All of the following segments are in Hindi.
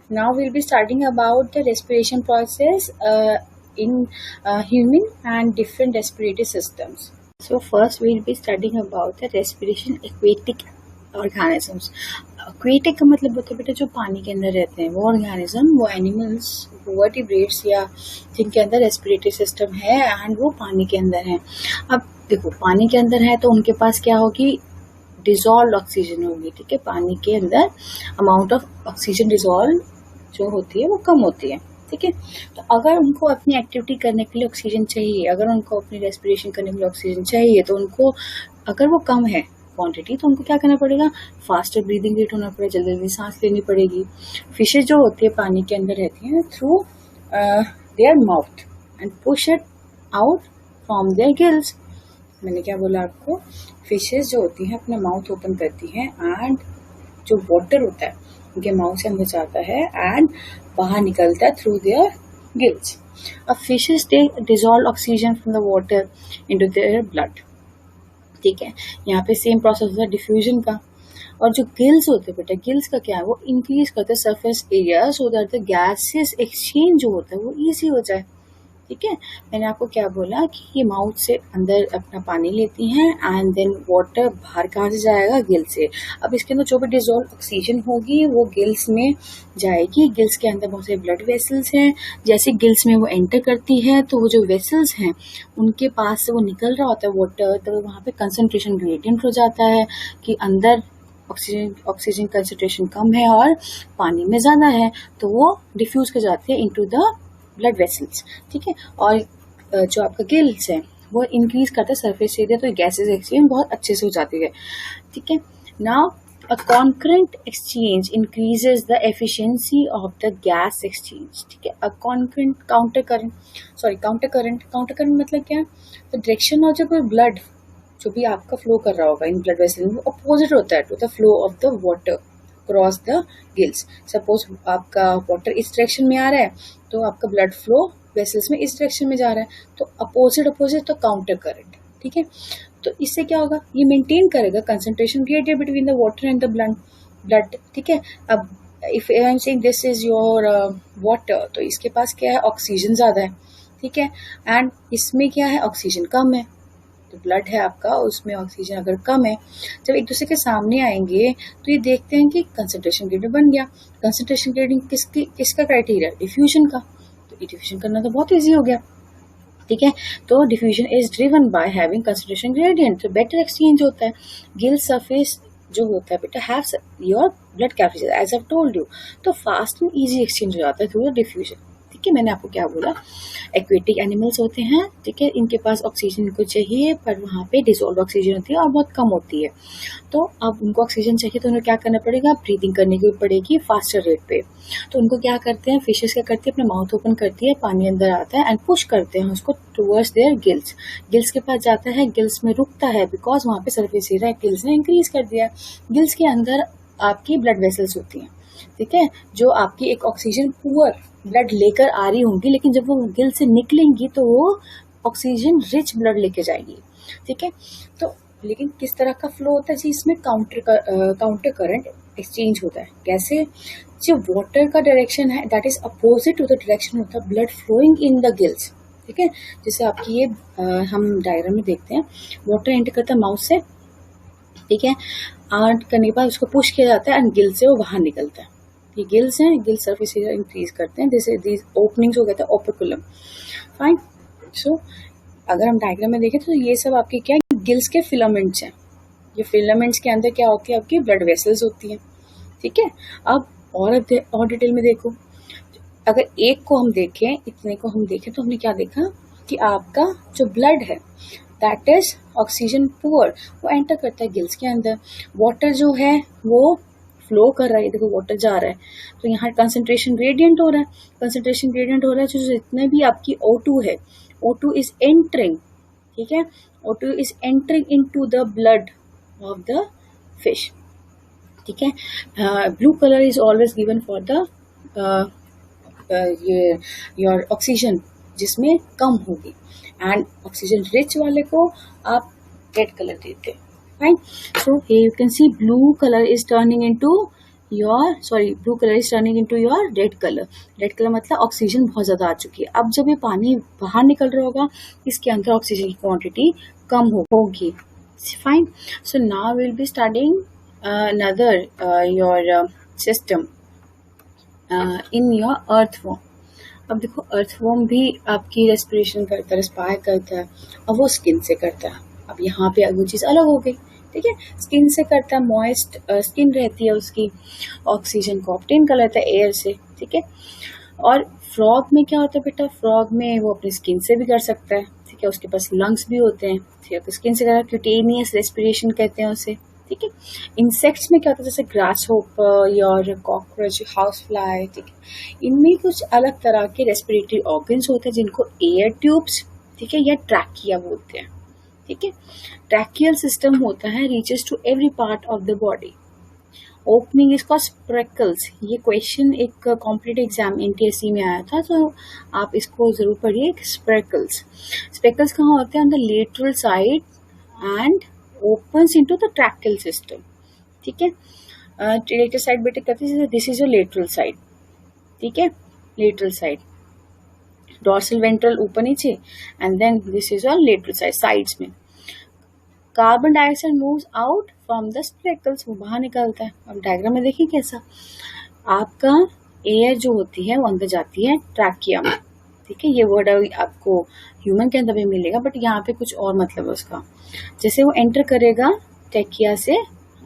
Now we'll be studying about the respiration process in human and different respiratory systems. So first we'll be studying about the respiration aquatic organisms. Aquatic का मतलब होता है बेटा जो पानी के अंदर रहते हैं वो ऑर्गेनिज्म, वो एनिमल्स, वर्टिब्रेट्स या जिनके अंदर रेस्पिरेटरी सिस्टम है एंड वो पानी के अंदर है। अब देखो पानी के अंदर है तो उनके पास क्या होगी, डिजॉल्व ऑक्सीजन होगी। ठीक है, पानी के अंदर अमाउंट ऑफ ऑक्सीजन डिजॉल्व जो होती है वो कम होती है। ठीक है, तो अगर उनको अपनी एक्टिविटी करने के लिए ऑक्सीजन चाहिए, अगर उनको अपनी रेस्पिरेशन करने के लिए ऑक्सीजन चाहिए, तो उनको अगर वो कम है क्वांटिटी तो उनको क्या करना पड़ेगा, फास्टर ब्रीदिंग रेट होना पड़ेगा, जल्दी जल्दी सांस लेनी पड़ेगी। फिशेज जो होती है पानी के अंदर रहती हैं through their mouth and push it out from their gills. मैंने क्या बोला आपको, फिशेज जो होती हैं अपना माउथ ओपन करती हैं एंड जो वाटर होता है उनके माउथ से अंदर जाता है एंड बाहर निकलता है थ्रू देयर गिल्स। अब fishes take dissolve oxygen from the water into their blood. ठीक है, यहाँ पे सेम प्रोसेस होता है डिफ्यूजन का। और जो गिल्स होते हैं बेटा, गिल्स का क्या है, वो इंक्रीज करते हैं surface area so that the gases exchange जो होता है वो इजी हो जाए। ठीक है, मैंने आपको क्या बोला कि ये माउथ से अंदर अपना पानी लेती हैं एंड देन वाटर बाहर कहाँ से जाएगा, गिल से। अब इसके अंदर जो भी डिजॉल्व ऑक्सीजन होगी वो गिल्स में जाएगी। गिल्स के अंदर बहुत सारे ब्लड वेसल्स हैं, जैसे गिल्स में वो एंटर करती है तो वो जो वेसल्स हैं उनके पास से वो निकल रहा होता है वाटर, तो वहाँ पे कंसंट्रेशन ग्रेडियंट हो जाता है कि अंदर ऑक्सीजन कंसंट्रेशन कम है और पानी में ज्यादा है, तो वो डिफ्यूज कर जाती है इनटू द ब्लड वेसल्स। ठीक है, और जो आपका गिल्स है वो इंक्रीज करता है सरफेस एरिया, तो गैसेस एक्सचेंज बहुत अच्छे से हो जाती है। ठीक है, now a concurrent exchange increases the efficiency of the gas exchange. ठीक है, अ कॉन्करेंट काउंटर करंट मतलब क्या है, तो डायरेक्शन ऑफ जब ब्लड जो भी आपका फ्लो कर रहा होगा इन ब्लड वेसल में वो अपोजिट होता है to the flow of the water cross the gills. Suppose आपका वाटर इस डायरेक्शन में आ रहा है तो आपका ब्लड फ्लो वेसल्स में इस डायरेक्शन में जा रहा है, तो अपोजिट तो काउंटर करंट। ठीक है, तो इससे क्या होगा, ये मेंटेन करेगा concentration gradient between the water and the blood. ठीक है, अब if I am saying this is your water, तो इसके पास क्या है, ऑक्सीजन ज्यादा है। ठीक है, एंड इसमें क्या है, ऑक्सीजन कम है। तो ब्लड है आपका, उसमें ऑक्सीजन अगर कम है, जब एक दूसरे के सामने आएंगे तो ये देखते हैं कि कंसंट्रेशन ग्रेडियंट बन गया। कंसंट्रेशन ग्रेडियंट किसका क्राइटेरिया, डिफ्यूजन का, तो डिफ्यूजन करना तो बहुत इजी हो गया। ठीक है, तो diffusion is driven by having concentration gradient, तो बेटर एक्सचेंज होता है। गिल सरफेस जो होता है बेटा have your blood capacity as I told you, तो फास्ट एंड इजी एक्सचेंज हो जाता है थ्रू द डिफ्यूजन। ठीक है, मैंने आपको क्या बोला, एक्वेटिक एनिमल्स होते हैं। ठीक है, इनके पास ऑक्सीजन को चाहिए पर वहाँ पे डिसॉल्व ऑक्सीजन होती है और बहुत कम होती है, तो अब उनको ऑक्सीजन चाहिए तो उन्हें क्या करना पड़ेगा, ब्रीदिंग करने की पड़ेगी फास्टर रेट पे। तो उनको क्या करते हैं, फिशेस क्या करती है, अपने माउथ ओपन करती है, पानी अंदर आता है एंड पुश करते हैं उसको टूवर्ड्स देयर गिल्स। गिल्स के पास जाता है, गिल्स में रुकता है बिकॉज वहाँ पे सरफेस एरिया गिल्स ने इंक्रीज कर दिया। गिल्स के अंदर आपकी ब्लड वेसल्स होती हैं। ठीक है, जो आपकी एक ऑक्सीजन पुअर ब्लड लेकर आ रही होंगी, लेकिन जब वो गिल से निकलेंगी तो वो ऑक्सीजन रिच ब्लड लेके जाएगी। ठीक है, तो लेकिन किस तरह का फ्लो होता है जी, इसमें काउंटर करंट एक्सचेंज होता है। कैसे, जो वाटर का डायरेक्शन है that is opposite to the direction of the blood flowing in the gills. ठीक है, जैसे आपकी ये हम डायग्राम में देखते हैं, वाटर एंटर करता है माउथ से। ठीक है, आर्ट करने के बाद उसको पुश किया जाता है एंड गिल से वो बाहर निकलता है। ये गिल्स हैं, गिल सरफेस एरिया इंक्रीज करते हैं, जैसे दीज ओपनिंग्स हो कहते हैं ओपर्कुलम। फाइन, सो अगर हम डायग्राम में देखें तो ये सब आपके क्या है, गिल्स के फिलामेंट्स हैं। ये फिलामेंट्स के अंदर क्या होती है, आपकी ब्लड वेसल्स होती हैं। ठीक है, अब और डिटेल में देखो, अगर एक को हम देखें, इतने को हम देखें तो हमने क्या देखा कि आपका जो ब्लड है दैट इज ऑक्सीजन पुअर, वो एंटर करता है गिल्स के अंदर। वाटर जो है वो फ्लो कर रहा है, देखो वाटर जा रहा है, तो यहाँ कंसंट्रेशन ग्रेडियंट हो रहा है। कंसंट्रेशन ग्रेडियंट हो रहा है, जो जितने भी आपकी O2 है, O2 इज एंटरिंग। ठीक है, O2 is entering into the blood of the fish. ठीक है, blue colour is always given for the your oxygen जिसमें कम होगी, एंड ऑक्सीजन रिच वाले को आप रेड कलर देते हैं। Fine. So here you can see blue color is turning into blue colour is turning into your red colour. Red colour मतलब ऑक्सीजन बहुत ज्यादा आ चुकी है. अब जब ये पानी बाहर निकल रहा होगा, इसके अंदर ऑक्सीजन की क्वांटिटी कम होगी. Fine. So now will be starting another your system in your earthworm. अब देखो अर्थवॉर्म भी आपकी रेस्पिरेशन करता है, रेस्पायर करता है, और वो स्किन से करता है. अब यहाँ पे वो चीज अलग हो गई. ठीक है, स्किन से करता है, मॉइस्ट स्किन रहती है उसकी, ऑक्सीजन को ऑब्टेन कर लेता है एयर से. ठीक है, और फ्रॉग में क्या होता है बेटा, फ्रॉग में वो अपनी स्किन से भी कर सकता है. ठीक है, उसके पास लंग्स भी होते हैं. ठीक है, तो स्किन से कर, क्यूटेनियस रेस्पिरेशन कहते हैं उसे. ठीक है, इंसेक्ट्स में क्या होता है, जैसे ग्रास होपर और कॉकरोच, हाउस फ्लाई. ठीक है, इनमें कुछ अलग तरह के रेस्पिरेटरी ऑर्गन्स होते हैं जिनको एयर ट्यूब्स, ठीक है, या ट्रैकिया बोलते हैं. ठीक है, ट्रैकियल सिस्टम होता है, reaches to every part of the body. Opening इसका स्प्रेकल्स. ये क्वेश्चन एक कॉम्पिटिटिव एग्जाम एनटीएससी में आया था, तो आप इसको जरूर पढ़िए. स्प्रेकल्स, स्प्रेकल्स कहाँ होते हैं, on the lateral side and opens into the tracheal system. ठीक है, लेटरल साइड बेटे कहते हैं, this is your lateral side. ठीक है, लेटरल साइड, डॉर्सल वेंट्रल ऊपर नीचे, and then this is your lateral side, sides में. Carbon dioxide moves out from the spiracles, वो बाहर निकलता है. अब डायग्राम में देखिए कैसा, आपका एयर जो होती है वो अंदर जाती है ट्रैकिया में. ठीक है, ये वर्ड आपको ह्यूमन के अंदर भी मिलेगा, बट यहाँ पे कुछ और मतलब है उसका. जैसे वो एंटर करेगा ट्रैकिया से,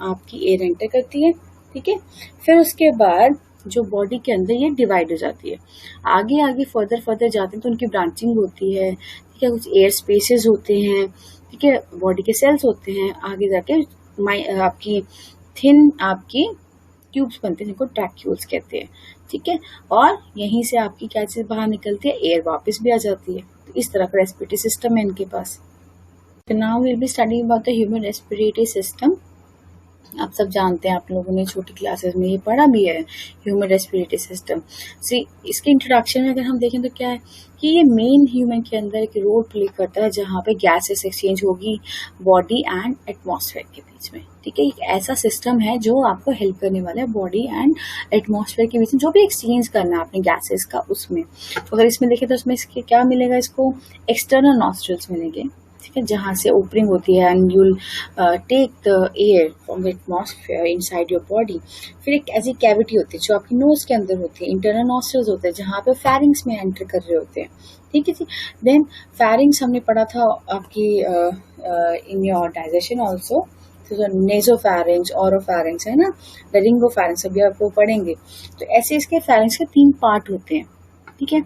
आपकी एयर एंटर करती है. ठीक है, फिर उसके बाद जो बॉडी के अंदर ये डिवाइड हो जाती है, आगे आगे फर्दर जाते हैं तो उनकी ब्रांचिंग होती है. ठीक है, कुछ एयर स्पेसेस होते हैं. ठीक है, बॉडी के सेल्स होते हैं, आगे जाके आपकी थिन आपकी ट्यूब्स बनते हैं जिनको ट्रैक्यूल्स कहते हैं. ठीक है, और यहीं से आपकी क्या चीज बाहर निकलती है, एयर वापस भी आ जाती है. तो इस तरह का रेस्पिरेटरी सिस्टम है इनके पास. So now we'll be studying about the human respiratory system. आप सब जानते हैं, आप लोगों ने छोटी क्लासेस में ये पढ़ा भी है, ह्यूमन रेस्पिरेटरी सिस्टम. सी इसके इंट्रोडक्शन में अगर हम देखें तो क्या है कि ये मेन ह्यूमन के अंदर एक रोल प्ले करता है जहाँ पे गैसेस एक्सचेंज होगी बॉडी एंड एटमॉस्फेयर के बीच में. ठीक है, एक ऐसा सिस्टम है जो आपको हेल्प करने वाला है बॉडी एंड एटमॉस्फेयर के बीच में जो भी एक्सचेंज करना है आपने गैसेस का उसमें. तो अगर इसमें देखें तो उसमें इसके क्या मिलेगा, इसको एक्सटर्नल नॉस्ट्रल्स मिलेंगे. ठीक है, जहाँ से ओपनिंग होती है and you'll take the air from the atmosphere inside your body. फिर एक ऐसी कैविटी होती है जो आपकी नोज के अंदर होती है, इंटरनल नॉस्ट्रल्स होते हैं जहाँ पे फैरिंग्स में एंटर कर रहे होते हैं. ठीक है जी. देन फैरिंग्स हमने पढ़ा था आपकी इन योर डाइजेशन ऑल्सो, नेजोफैरिंग्स, ओरोफैरिंग्स है ना, रिंगोफैरिंग्स अभी आप वो पढ़ेंगे. तो ऐसे इसके फैरिंग्स के 3 पार्ट होते हैं. ठीक है,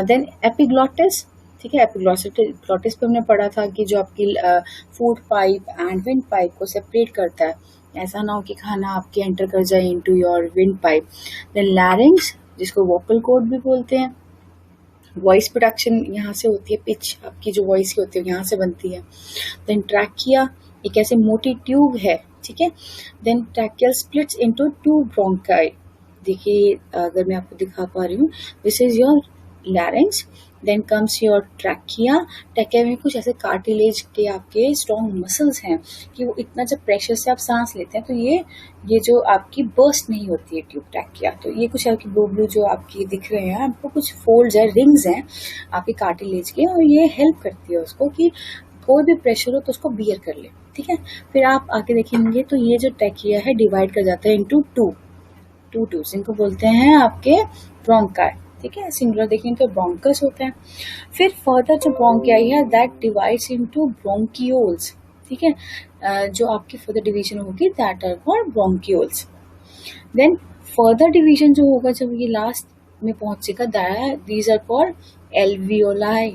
देन एपिग्लॉटिस. ठीक है, एपिग्लॉटिस पे हमने पढ़ा था कि जो आपकी food pipe and wind pipe को सेपरेट करता है, ऐसा ना हो कि खाना आपके एंटर कर जाए into your windpipe. Then larynx, जिसको वोकल कॉर्ड भी बोलते हैं, वॉइस प्रोडक्शन यहाँ से होती है, पिच आपकी जो वॉइस की होती है यहाँ से बनती है. देन ट्रैकिया एक ऐसे मोटी ट्यूब है. ठीक है, then trachea splits into 2 bronchi. देखिए अगर मैं आपको दिखा पा रही हूँ, this is your larynx, then comes your trachea. Trachea में कुछ ऐसे कार्टिलेज के आपके स्ट्रॉन्ग मसल्स हैं कि वो इतना जब प्रेशर से आप सांस लेते हैं तो ये जो आपकी बर्स्ट नहीं होती है ट्यूब ट्रैकिया. तो ये कुछ आपकी ब्लू जो आपकी दिख रहे हैं आपको, कुछ फोल्ड्स है, रिंग्स हैं आपके कार्टिलेज के, और ये हेल्प करती है उसको कि कोई भी प्रेशर हो तो उसको बियर कर ले. ठीक है, फिर आप आगे देखेंगे तो ये जो ट्रैकिया है डिवाइड कर जाता है इंटू टू ट्यूब्स, इनको बोलते हैं आपके ब्रोंकाई. ठीक है, सिंगुलर देखेंगे तो ब्रोंकस होता है. फिर फर्दर जो ब्रोंकियाई है दैट डिवाइड्स इनटू ब्रोंकियोल्स. ठीक है, जो आपकी फर्दर डिवीजन होगी that are called bronchioles. Then further division जो होगा जब ये लास्ट में पहुंचेगा, दीज आर कॉल्ड एल्वियोलाई.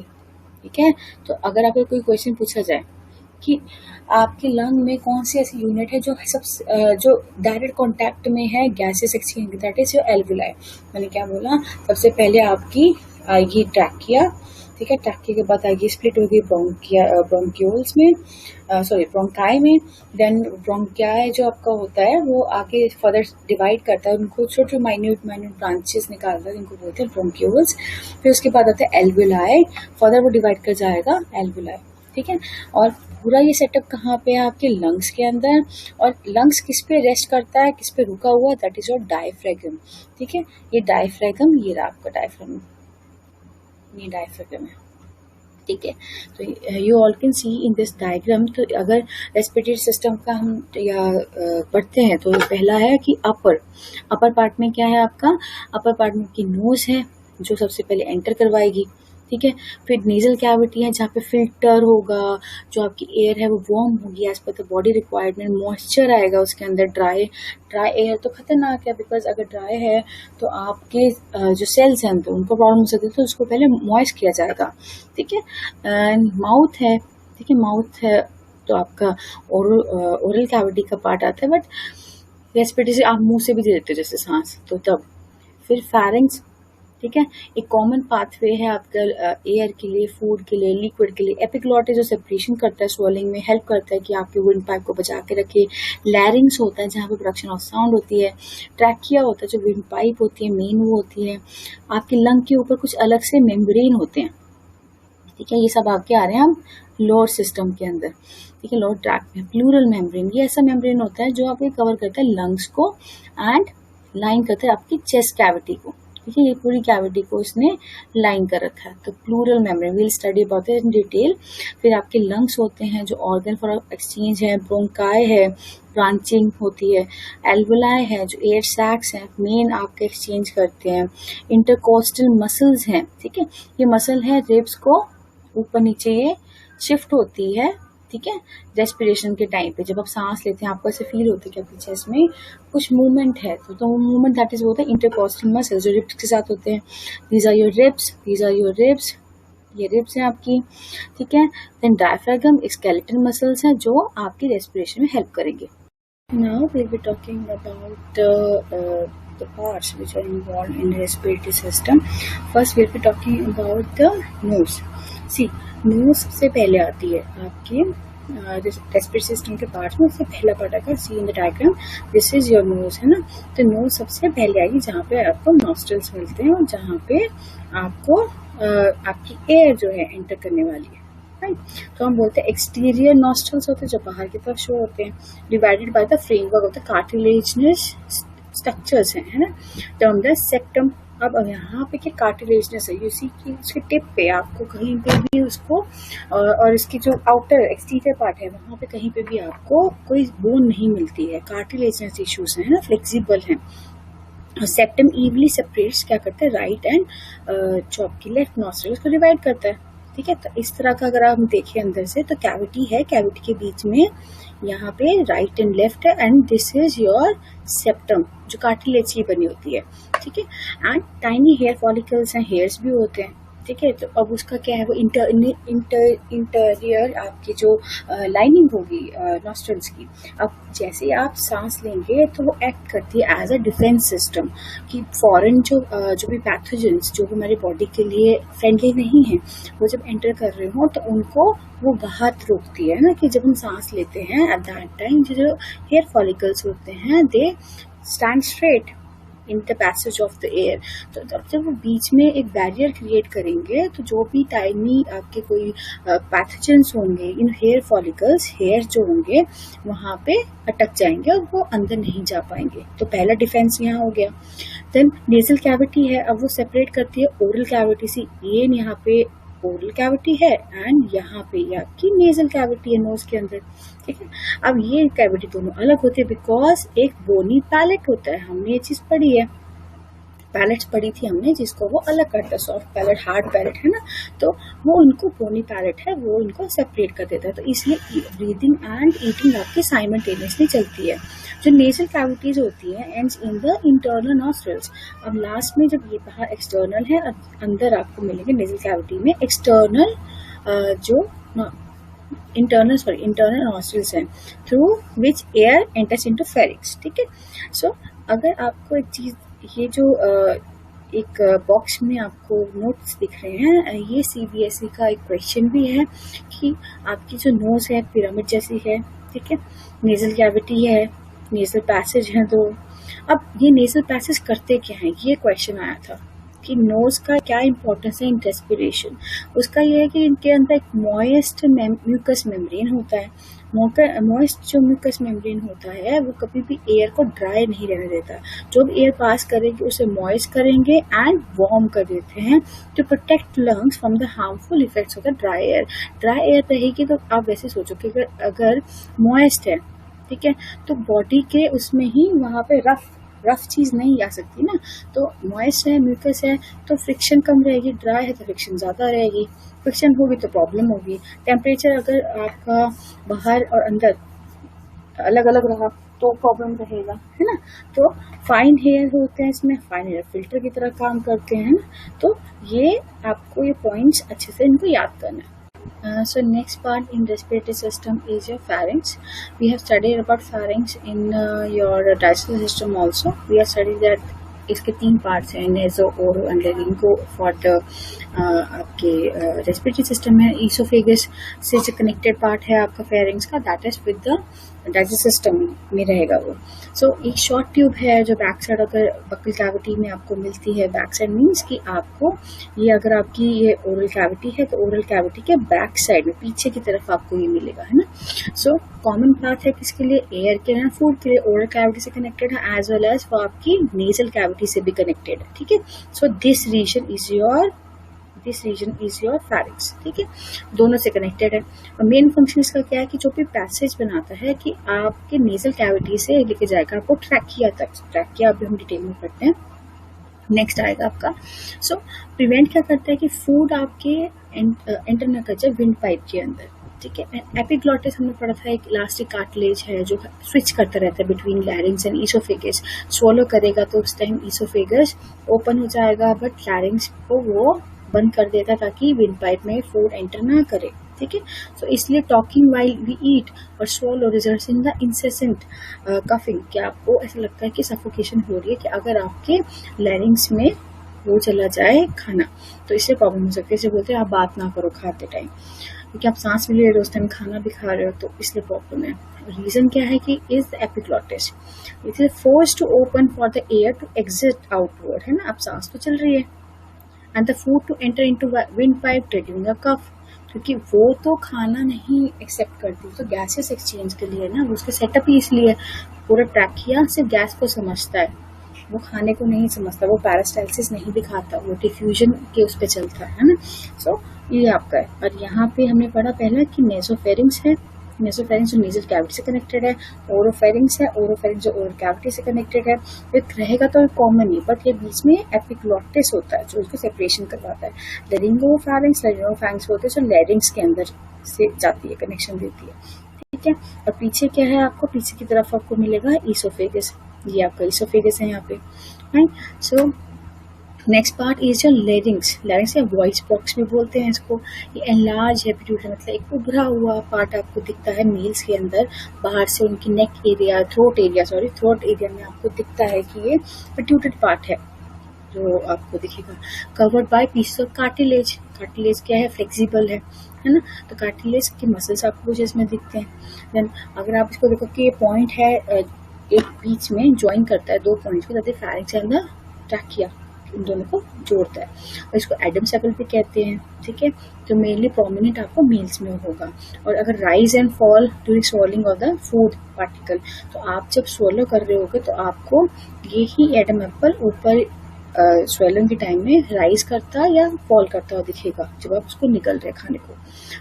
ठीक है, तो अगर आपको कोई क्वेश्चन पूछा जाए कि आपके लंग में कौन सी ऐसी यूनिट है जो डायरेक्ट कांटेक्ट में है gases exchange, that is your alveoli. मैंने क्या बोला, सबसे पहले आपकी आएगी ट्रैकिया. ठीक है, ट्रैकिया के बाद आएगी स्प्लिट होगी ब्रोंकियोल्स में, ब्रोंकाई में. देन ब्रोंकियाई जो आपका होता है वो आगे फर्दर डिवाइड करता है, उनको छोटे माइन्यूट ब्रांचेस निकालता है जिनको बोलते हैं ब्रोंकियोल्स. फिर उसके बाद आता है एल्वियोलाई, फर्दर वो डिवाइड कर जाएगा एल्वियोलाई. ठीक है, और पूरा ये सेटअप कहाँ पे है? आपके लंग्स के अंदर। और लंग्स किस पे रेस्ट करता है, किस पे रुका हुआ है? That is your diaphragm. ठीक है, ये डायफ्रागम, ये रहा आपका डायफ्रागम, ये डायफ्रागम है। ठीक है, तो you all can see in this diagram. तो अगर रेस्पिरेटरी सिस्टम का हम या पढ़ते हैं तो पहला है कि अपर पार्ट में क्या है आपका? अपर पार्ट में की नोज है जो सबसे पहले एंटर करवाएगी। ठीक है, फिर नेजल कैविटी है जहाँ पे फिल्टर होगा, जो आपकी एयर है वो वार्म होगी as per the body requirement, moisture आएगा उसके अंदर। ड्राई एयर तो खतरनाक है, बिकॉज अगर ड्राई है तो आपके जो सेल्स हैं तो उनको प्रॉब्लम हो सकती है, तो उसको पहले मॉइस्ट किया जाएगा। ठीक है, एंड माउथ है। ठीक है, माउथ है तो आपका ओरल कैविटी का पार्ट आता है, बट रेस्पिरेटरी से आप मुंह से भी दे देते हो जैसे सांस, तो तब। फिर फेरिंग्स। ठीक है, एक कॉमन पाथवे है आपका एयर के लिए, फूड के लिए, लिक्विड के लिए। एपिग्लॉटिस जो सेपरेशन करता है स्वेलिंग में, हेल्प करता है कि आपके विंड पाइप को बचा के रखे। लैरिंग्स होता है जहाँ पे प्रोडक्शन ऑफ साउंड होती है। ट्रैकिया होता है जो विंड पाइप होती है, मेन वो होती है। आपके लंग के ऊपर कुछ अलग से मेम्ब्रेन होते हैं। ठीक है, ये सब आपके आ रहे हैं हम लोअर सिस्टम के अंदर। ठीक है, लोअर ट्रैक में प्लूरल मेम्ब्रेन, ये ऐसा मेम्ब्रेन होता है जो आपके कवर करता है लंग्स को एंड लाइन करता है आपकी चेस्ट कैविटी को। ठीक है, ये पूरी कैविटी को इसने लाइन कर रखा है, तो pleural membrane will study about it in detail. फिर आपके लंग्स होते हैं जो ऑर्गन फॉर एक्सचेंज है, ब्रोंकाई है, ब्रांचिंग होती है, एल्वोलाई है जो एयर सैक्स हैं मेन आपके एक्सचेंज करते हैं, इंटरकोस्टल मसल्स हैं। ठीक है, ये मसल है रिब्स को ऊपर नीचे ये शिफ्ट होती है। ठीक है, रेस्पिरेशन के टाइम पे जब आप सांस लेते हैं आपको ऐसे फील होता है कि आपकी चेस्ट में कुछ मूवमेंट है, तो वो मूवमेंट दैट इज होता है इंटरकोस्टल मसल जो रिब्स के साथ होते हैं। These are your ribs, these are your ribs, ये रिब्स हैं आपकी। ठीक है, देन डायफ्रागम स्केलेटल मसल्स हैं जो आपकी रेस्पिरेशन में हेल्प करेंगे। Now we will be talking about the parts which are involved in the respiratory system. First we will be talking about the nose. See, nose सबसे पहले आती है आपके रेस्पिरेटरी सिस्टम के पार्ट में। उससे पहला पार्ट आएगा, see in the diagram, this is your nose, है ना। तो नोज सबसे पहले आएगी जहाँ पे आपको नॉस्ट्रल्स मिलते हैं और जहाँ पे आपको आपकी एयर जो है एंटर करने वाली है। तो हम बोलते हैं एक्सटीरियर नॉस्ट्रल्स होते हैं जो बाहर की तरफ शो होते हैं, divided by the framework of the cartilaginous structures है ना, टर्म द सेप्टम। अब यहाँ पे क्या कार्टिलेजिनस है, यू सी कि उसके टिप पे आपको कहीं पे भी उसको और इसकी जो आउटर एक्सटीरियर पार्ट है वहाँ पे कहीं पे भी आपको कोई बोन नहीं मिलती है, कार्टिलेजिनस टिश्यूज है ना, फ्लेक्सिबल है। सेप्टम इवली सेपरेट्स क्या करता है, राइट एंड जो आपकी लेफ्ट नॉस्ट्रल को डिवाइड करता है। ठीक है, तो इस तरह का अगर आप देखें अंदर से तो कैविटी है, कैविटी के बीच में यहाँ पे राइट एंड लेफ्ट है, and this is your septum जो कार्टिलेज की बनी होती है। ठीक है, एंड टाइनी हेयर फॉलिकल्स हैं, हेयर्स भी होते हैं। ठीक है, तो अब उसका क्या है, वो इंटीरियर आपकी जो लाइनिंग होगी नॉस्ट्रल्स की, अब जैसे आप सांस लेंगे तो वो एक्ट करती है एज अ डिफेंस सिस्टम कि फॉरेन जो भी पैथोजेंस जो हमारी बॉडी के लिए फ्रेंडली नहीं है वो जब एंटर कर रहे हो तो उनको वो बाहर रोकती है ना, कि जब हम सांस लेते हैं एट दैट टाइम जो हेयर फॉलिकल्स होते हैं they stand straight in the passage of the air. तो जब वो बीच में एक बैरियर क्रिएट करेंगे तो जो भी टाइनी आपके कोई पैथोजेंस होंगे इन हेयर फॉलिकल्स, हेयर जो होंगे वहां पे अटक जाएंगे और वो अंदर नहीं जा पाएंगे। तो पहला डिफेंस यहाँ हो गया। देन नेजल कैविटी है, अब वो सेपरेट करती है ओरल कैविटी से। ये यहाँ पे ओरल कैविटी है एंड यहाँ पे ये आपकी नेजल कैविटी है नोज के अंदर। ठीक है, अब ये कैविटी दोनों अलग होती है बिकॉज एक बोनी पैलेट होता है, हमने ये चीज पढ़ी है, पैलेट्स पढ़ी थी हमने जिसको वो अलग करता है, सॉफ्ट पैलेट, हार्ड पैलेट है ना, तो वो उनको बोनी पैलेट है वो इनको सेपरेट कर देता है। तो इसलिए ब्रीदिंग एंड ईटिंग आपकी साइमल्टेनियसली चलती है। जो नेजल कैविटीज होती है ends in the internal nostrils. अब लास्ट में जब ये बाहर एक्सटर्नल है, अंदर आपको मिलेंगे नेजल कैविटी में एक्सटर्नल जो इंटरनल नॉस्ट्रल्स हैं through which air enters into pharynx. ठीक है, सो अगर आपको एक चीज, ये जो एक बॉक्स में आपको नोट्स दिख रहे हैं, ये सीबीएसई का एक क्वेश्चन भी है कि आपकी जो नोज है पिरामिड जैसी है। ठीक है, नेजल कैविटी है, नेजल पैसेज है दो। अब ये नेजल पैसेज करते क्या है, ये क्वेश्चन आया था। कि नोज का क्या इंपॉर्टेंस है इन रेस्पिरेशन। उसका ये है कि इनके अंदर एक मॉइस्ट म्यूकस मेम्ब्रेन होता है। मॉइस्ट जो म्यूकस मेम्ब्रेन होता है वो कभी भी एयर को ड्राई नहीं रहने देता। जो भी एयर पास करेंगे उसे मॉइस्ट करेंगे एंड वार्म कर देते हैं to protect lungs from the harmful effects of the dry air. Dry air रहेगी तो आप वैसे सोचो कि अगर मॉइस्ट है, ठीक है, तो बॉडी के उसमें ही वहां पे रफ चीज नहीं आ सकती ना। तो मॉइस्ट है, म्यूकस है, तो फ्रिक्शन कम रहेगी। ड्राई है तो फ्रिक्शन ज्यादा रहेगी। फ्रिक्शन होगी तो प्रॉब्लम होगी। टेम्परेचर अगर आपका बाहर और अंदर अलग अलग रहा तो प्रॉब्लम रहेगा, है ना। तो फाइन हेयर होते हैं इसमें, फाइन हेयर फिल्टर की तरह काम करते हैं ना। तो ये आपको ये पॉइंट्स अच्छे से इनको याद करना है। So next part in respiratory system is your pharynx. We have studied about pharynx in your digestive system also. We have studied that इसके 3 पार्ट्स हैं, नेजो, ओरो एंड लेरिंगो फॉर द आपके रेस्पिरेटरी सिस्टम है। ईसोफेगस से जो कनेक्टेड पार्ट है आपका फेरिंग्स का, that is with the digestive system में रहेगा वो। सो एक शॉर्ट ट्यूब है जो बैक साइड अगर बकल कैविटी में आपको मिलती है। बैक साइड मीन्स कि आपको ये अगर आपकी ये ओरल कैविटी है तो ओरल कैविटी के बैक साइड में पीछे की तरफ आपको ये मिलेगा, है ना। सो कॉमन पाथ है किसके लिए, एयर के लिए, फूड के लिए। ओरल कैविटी से कनेक्टेड है एज वेल एज वो आपकी नेजल कैविटी से भी कनेक्टेड है, ठीक है। So this region is your pharynx, ठीक है, दोनों से कनेक्टेड है। और मेन फंक्शन इसका क्या है कि जो भी पैसेज बनाता है कि आपके नेजल कैविटी से लेके जाएगा आपको ट्रैकिया तक। ट्रैकिया अभी हम डिटेल में पढ़ते हैं, नेक्स्ट आएगा आपका। सो प्रिवेंट क्या करता है कि फूड आपके एंटर न कर जाए विंड पाइप के अंदर, ठीक है। एपिग्लॉटिस हमने पढ़ा था, एक इलास्टिक कार्टिलेज है जो स्विच करता रहता है बिटवीन लैरिंग्स एंड ईसोफेगस। स्वॉलो करेगा तो उस टाइम ईसोफेगस ओपन हो जाएगा, बट लैरिंग्स को वो बंद कर देता ताकि विंड पाइप में फूड एंटर ना करे, ठीक है। सो इसलिए टॉकिंग वाइल वी ईट और swallow results in the incessant coughing. क्या आपको ऐसा लगता है कि सफोकेशन हो रही है कि अगर आपके लैरिंग्स में वो चला जाए खाना, तो इससे प्रॉब्लम हो सकती है। इसे बोलते हैं आप बात ना करो खाते टाइम, क्योंकि आप सांस भी ले रहे हो उस टाइम खाना भी खा रहे हो, तो इसलिए प्रॉब्लम है। रीजन क्या है कि is epiglottis, it is force to open for the air to exit outward, है ना। आप सांस तो चल रही है and the food to enter into windpipe triggering a cough, क्योंकि वो तो खाना नहीं एक्सेप्ट करती, तो गैसेस एक्सचेंज के लिए ना, उसके सेटअप ही इसलिए पूरा ट्रैकिया से गैस को समझता है, वो खाने को नहीं समझता, वो पैरास्टाइसिस नहीं दिखाता, वो डिफ्यूजन के उस पर चलता है ना। सो ये आपका है। और यहाँ पे हमने पढ़ा पहला कि नेसोफेरिंग्स है, नेसोफेरिंग्स जो नेजल कैविटी से कनेक्टेड है। ओरोफेरिंग्स है, ओरोफेरिंग्स जो ओरल कैविटी से कनेक्टेड है। ये रहेगा तो कॉमन नहीं, बट ये बीच में एपिग्लॉटिस होता है जो उसको सेपरेशन करवाता है। लेरिंगोफेरिंग्स, लेरिंगोफेरिंग्स बोलते हैं जो लैरिंग्स के अंदर से जाती है, कनेक्शन देती है, ठीक है। और पीछे क्या है, आपको पीछे की तरफ आपको मिलेगा ईसोफेगस, ये आपका ईसोफेगस है यहाँ पे, right. So next part is your लैरिंग्स। लैरिंग्स या वॉइस बॉक्स भी बोलते हैं इसको। ये एनलार्ज है पिट्यूटरी, मतलब एक उभरा हुआ पार्ट आपको दिखता है मेल्स के अंदर, बाहर से उनकी नेक एरिया, थ्रोट एरिया में आपको दिखता है कि ये पिट्यूटरी पार्ट है जो आपको दिखेगा। Covered by pieces of cartilage. Cartilage क्या है, फ्लेक्सिबल है ना। तो कार्टिलेज के मसल्स आपको कुछ इसमें दिखते हैं। देन अगर आप इसको देखो कि ये पॉइंट है एक बीच में ज्वाइन करता है दो पॉइंट्स को, जैसे फेरिंक्स एंड द ट्रैकिया, इन दोनों को जोड़ता है, और इसको एडम सेपल भी कहते हैं, ठीक है। जो मेनली प्रोमिनेंट आपको मेल्स में होगा। और अगर rise and fall during swallowing of the food particle, तो आप जब स्वॉलो कर रहे होगे तो आपको ये ही एडम एप्पल ऊपर स्वेलिंग के टाइम में राइज करता या फॉल करता हुआ दिखेगा जब आप उसको निकल रहे खाने को।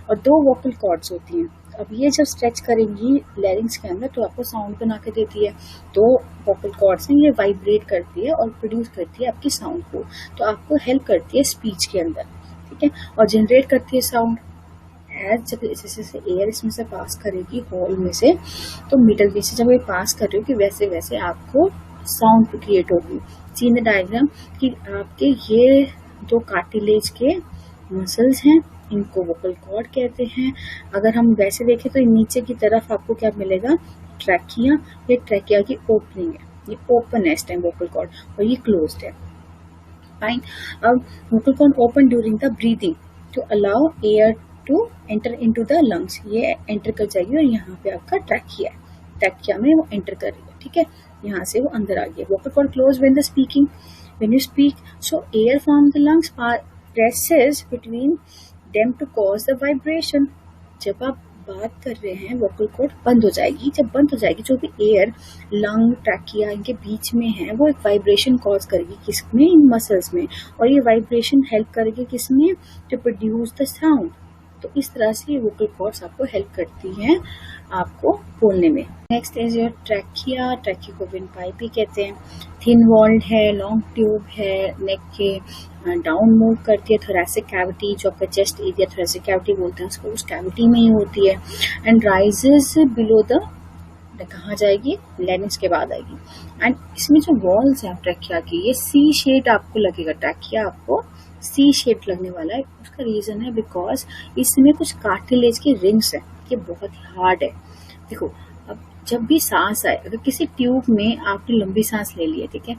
और 2 वोकल कॉर्ड्स होती हैं। अब ये जब स्ट्रेच करेंगी लैरिंग्स के अंदर तो आपको साउंड बना के देती है। 2 वोकल कॉर्ड्स हैं, ये वाइब्रेट करती है और प्रोड्यूस करती है आपकी साउंड को, तो आपको हेल्प करती है स्पीच के अंदर, ठीक है। और जनरेट करती है साउंड एज जब जैसे एयर इसमें से पास करेगी होल में से, तो मिडल में से जब ये पास कर रही होगी वैसे वैसे आपको साउंड क्रिएट होगी। सी इन द डायग्राम कि आपके ये 2 कार्टिलेज के मसल्स हैं, इनको वोकल कॉर्ड कहते हैं। अगर हम वैसे देखें तो नीचे की तरफ आपको क्या मिलेगा, ट्रैकिया। ये ट्रैकिया की ओपनिंग है, ये ओपन है इस टाइम वोकल कॉर्ड, और ये क्लोज्ड है, फाइन। अब vocal cord open during the breathing to allow air to enter into the lungs, ये एंटर कर जाएगी और यहाँ पे आपका ट्रैकिया है, ट्रैकिया में वो एंटर कर रही है, ठीक है। यहाँ से वो अंदर आ गया। Vocal cord close when the speaking, when you speak, so air from the lungs presses between them to cause the vibration. जब आप बात कर रहे हैं वोकल कॉर्ड बंद हो जाएगी, जब बंद हो जाएगी जो भी एयर लंग ट्रैकिया इनके बीच में है वो एक वाइब्रेशन कॉज करेगी किसमें, इन मसल्स में, और ये वाइब्रेशन हेल्प करेगी किसमें, टू प्रोड्यूस द साउंड। तो इस तरह से वोकल कॉर्ड्स आपको हेल्प करती हैं आपको बोलने में। Next is your trachea. Trachea को विंड पाइप भी कहते हैं। थिन वॉल्ड है, लॉन्ग ट्यूब है, नेक के डाउन मूव करती है। थोरेसिक कैविटी जो आपका चेस्ट एरिया थोरेसिक कैविटी बोलते हैं उसको, उस कैविटी में ही होती है। एंड राइजेस बिलो द, कहाँ जाएगी, लैरिंक्स के बाद आएगी। एंड इसमें जो वॉल्स है ट्रैकिया की ये सी शेड आपको लगेगा, ट्रैकिया आपको सी शेड लगने वाला है। उसका रीजन है बिकॉज इसमें कुछ कार्टिलेज के रिंग्स है, ये बहुत ही हार्ड है। देखो अब जब भी सांस आए, अगर किसी ट्यूब में आपने लंबी सांस ले ली है, ठीक है,